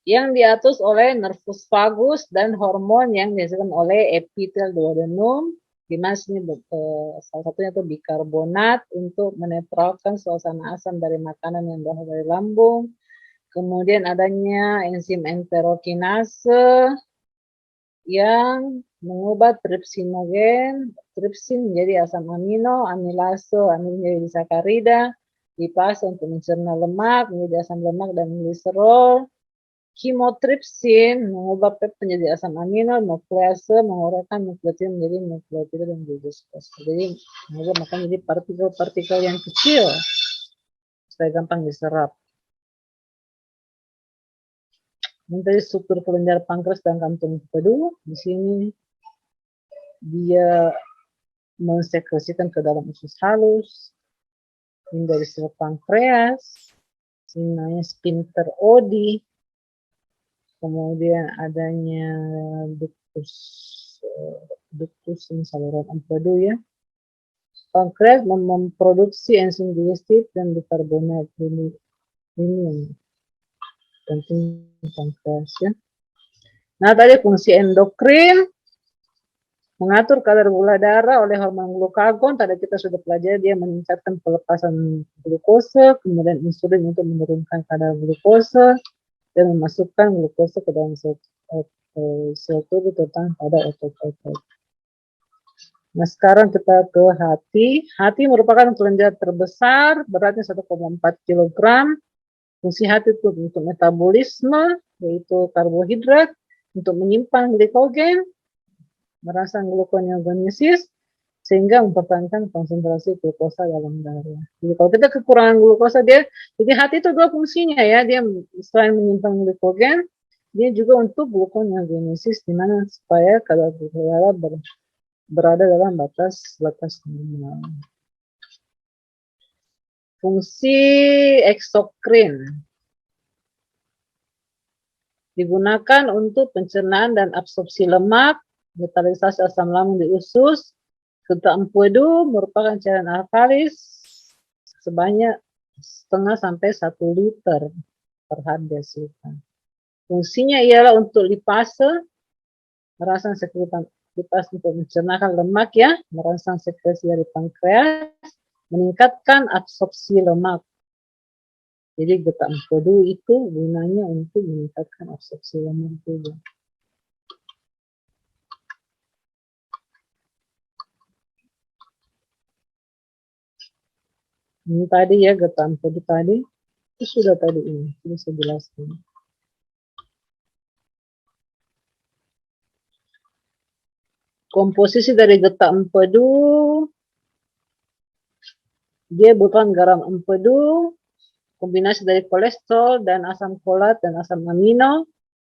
yang diatur oleh nervus vagus dan hormon yang dihasilkan oleh epitel duodenum, di mana sini salah satunya itu bikarbonat untuk menetralkan suasana asam dari makanan yang berasal dari lambung. Kemudian adanya enzim enterokinase yang mengubah tripsin menjadi asam amino, amilase menjadi disakarida, lipase untuk mencerna lemak menjadi asam lemak dan gliserol. Chymotrypsin mengubah pep menjadi asam amino, nuklease menguraikan nukleotida menjadi nukleotida dan glucose. Jadi mengubah makan jadi partikel-partikel yang kecil supaya gampang diserap. Ini tadi struktur kelenjar pankreas dan kantung empedu. Di sini dia mensekresikan ke dalam usus halus. Ini dari sel pankreas. Ini namanya sphincter Oddi. Kemudian adanya ductus ini saluran empedu ya. Pankreas memproduksi enzim digestif dan bikarbonat. Ini yang penting pankreas ya. Nah tadi fungsi endokrin mengatur kadar gula darah oleh hormon glukagon. Tadi kita sudah pelajari dia meningkatkan pelepasan glukosa, kemudian insulin untuk menurunkan kadar glukosa dan memasukkan glukosa ke dalam sel tubuh terutama pada otot-otot. Nah sekarang kita ke hati. Hati merupakan kelenjar terbesar, beratnya 1,4 kg. Fungsi hati itu untuk metabolisme, yaitu karbohidrat, untuk menyimpan glikogen, merangsang gluconeogenesis, sehingga mempertahankan konsentrasi glukosa dalam darah. Jadi kalau kita kekurangan glukosa jadi hati itu dua fungsinya ya, dia selain menyimpan glikogen, dia juga untuk gluconeogenesis, di mana supaya kadar gula darah berada dalam batas normal. Fungsi eksokrin digunakan untuk pencernaan dan absorpsi lemak, metalisasi asam lambung di usus. Getah empedu merupakan cairan alkalis sebanyak 0,5 sampai 1 liter per hari dihasilkan. Fungsinya ialah untuk lipase, merangsang sekresi lipase untuk mencernakan lemak ya, merangsang sekresi dari pankreas, meningkatkan absorpsi lemak. Jadi getah empedu itu gunanya untuk meningkatkan absorpsi lemak juga. Ini tadi ya getah empedu tadi, itu sudah tadi ini, sudah saya jelaskan. Komposisi dari getah empedu, dia bukan garam empedu, kombinasi dari kolesterol dan asam folat dan asam amino.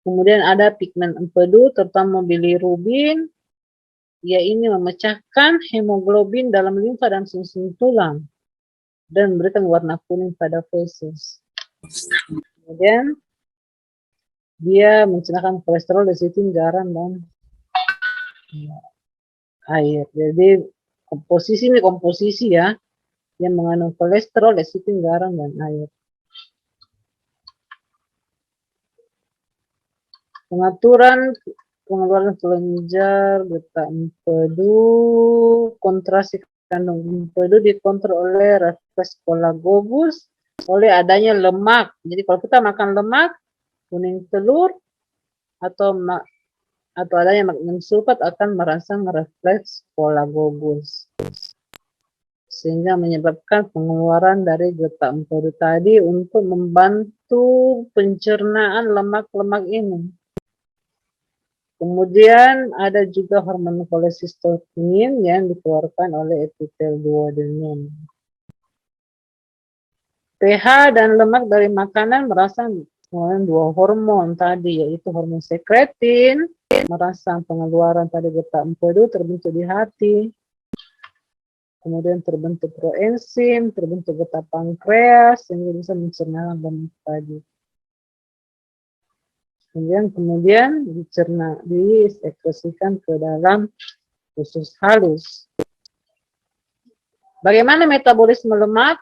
Kemudian ada pigmen empedu, terutama bilirubin. Dia ini memecahkan hemoglobin dalam limfa dan sumsum tulang dan memberikan warna kuning pada feses. Kemudian dia mencernahkan kolesterol, lecitin, garam, dan air. Jadi komposisi ya yang mengandung kolesterol, lecitin, garam, dan air. Pengaturan pengeluaran kelenjar, getah empedu, kontraksi kandung empedu dikontrol oleh refleks kolagogus oleh adanya lemak. Jadi kalau kita makan lemak, kuning telur atau adanya magnesium sulfat akan merangsang refleks kolagogus, sehingga menyebabkan pengeluaran dari getah empedu tadi untuk membantu pencernaan lemak-lemak ini. Kemudian ada juga hormon kolesistokinin yang dikeluarkan oleh epitel duodenum. pH dan lemak dari makanan merangsang pengeluaran dua hormon tadi, yaitu hormon sekretin, merangsang pengeluaran tadi getah empedu terbentuk di hati. Kemudian terbentuk proenzim, terbentuk getah pankreas yang bisa mencerna lemak tadi. Kemudian dicerna, disekresikan ke dalam usus halus. Bagaimana metabolisme lemak?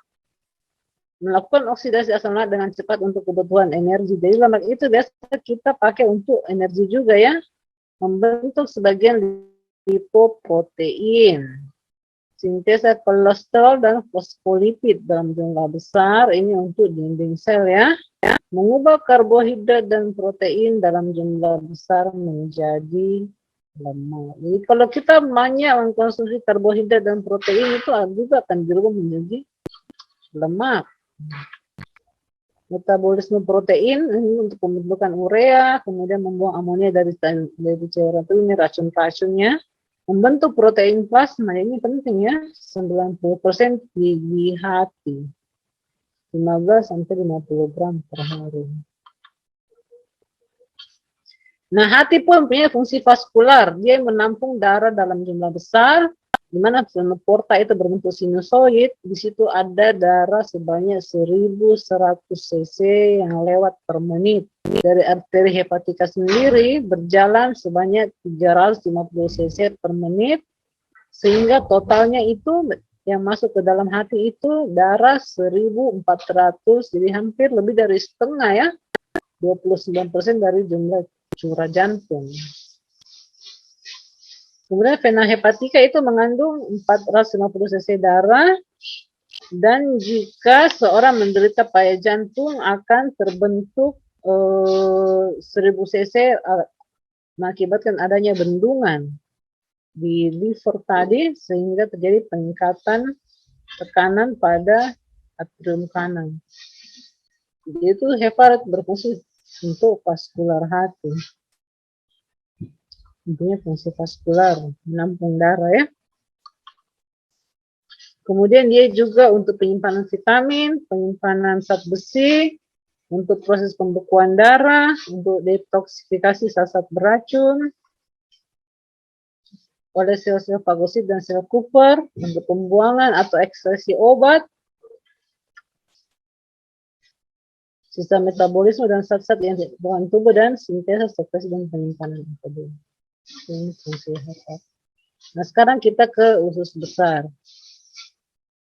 Melakukan oksidasi asam lemak dengan cepat untuk kebutuhan energi. Jadi lemak itu biasa kita pakai untuk energi juga ya. Membentuk sebagian lipoprotein. Sintesa kolesterol dan fosfolipid dalam jumlah besar. Ini untuk dinding sel ya. Mengubah karbohidrat dan protein dalam jumlah besar menjadi lemak. Jadi kalau kita banyak mengkonsumsi karbohidrat dan protein itu juga akan berubah menjadi lemak. Metabolisme protein ini untuk pembentukan urea, kemudian membuang amonia dari cairan itu, ini racun-racunnya. Membentuk protein plasma, ini penting ya, 90% di hati. 15-50 gram per hari. Nah, hati pun punya fungsi vaskular. Dia menampung darah dalam jumlah besar, di mana vena porta itu berbentuk sinusoid. Di situ ada darah sebanyak 1100 cc yang lewat per menit. Dari arteri hepatika sendiri berjalan sebanyak 350 cc per menit, sehingga totalnya itu yang masuk ke dalam hati itu darah 1.400, jadi hampir lebih dari setengah ya, 29% dari jumlah curah jantung. Kemudian vena hepatika itu mengandung 450 cc darah, dan jika seorang menderita payah jantung akan terbentuk 1000 cc mengakibatkan adanya bendungan di liver tadi, sehingga terjadi peningkatan tekanan pada atrium kanan. Jadi itu heparat berfungsi untuk vaskular hati. Intinya fungsi vaskular, menampung darah ya. Kemudian dia juga untuk penyimpanan vitamin, penyimpanan zat besi, untuk proses pembekuan darah, untuk detoksifikasi zat-zat beracun, oleh sel-sel fagosit dan sel Kupffer, untuk pembuangan atau ekskresi obat, sistem metabolisme dan zat-zat yang dibuang tubuh, dan sintesa, sekresi, dan penyimpanan empedu. Ini fungsi hepat. Nah, sekarang kita ke usus besar.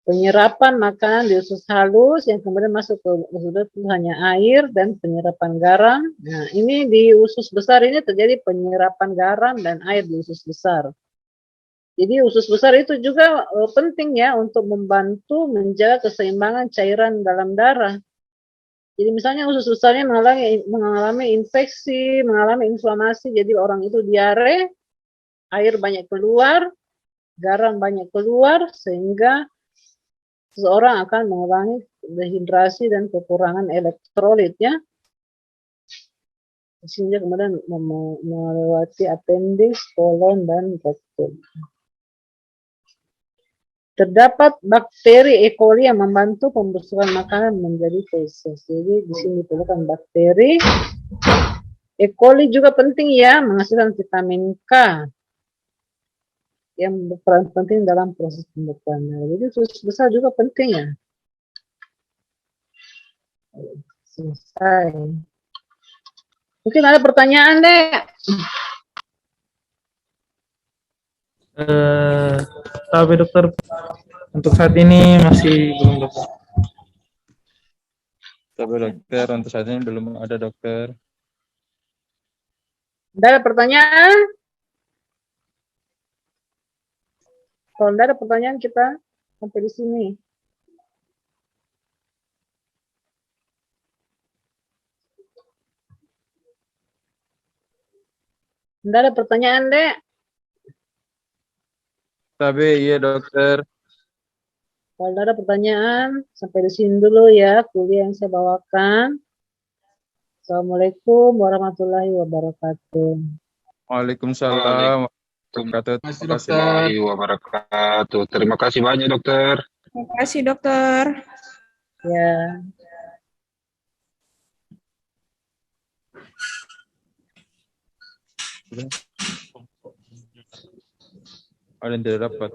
Penyerapan makanan di usus halus yang kemudian masuk ke usus besar itu hanya air dan penyerapan garam. Nah, ini di usus besar ini terjadi penyerapan garam dan air di usus besar. Jadi usus besar itu juga penting ya untuk membantu menjaga keseimbangan cairan dalam darah. Jadi misalnya usus besarnya mengalami infeksi, mengalami inflamasi, jadi orang itu diare, air banyak keluar, garam banyak keluar, sehingga seseorang akan mengurangi dehidrasi dan kekurangan elektrolit ya. Sehingga kemudian melewati appendix, kolon, dan rektum. Terdapat bakteri E. coli yang membantu pembusukan makanan menjadi feses. Jadi di sini diperlukan bakteri. E. coli juga penting ya, menghasilkan vitamin K yang berperan penting dalam proses pembekuan. Jadi usus besar juga penting ya. Selesai. Mungkin ada pertanyaan deh. Tapi dokter, untuk saat ini masih belum dokter. Tapi dokter, untuk saat ini belum ada dokter. Ada pertanyaan? Kalau tidak ada pertanyaan kita sampai di sini. Tidak ada pertanyaan deh. Tapi iya dokter. Kalau tidak ada pertanyaan, sampai di sini dulu ya kuliah yang saya bawakan. Assalamualaikum warahmatullahi wabarakatuh. Waalaikumsalam. Warahmatullahi wabarakatuh. Terima kasih banyak dokter. Terima kasih dokter. Ya. Ada yang tidak dapat.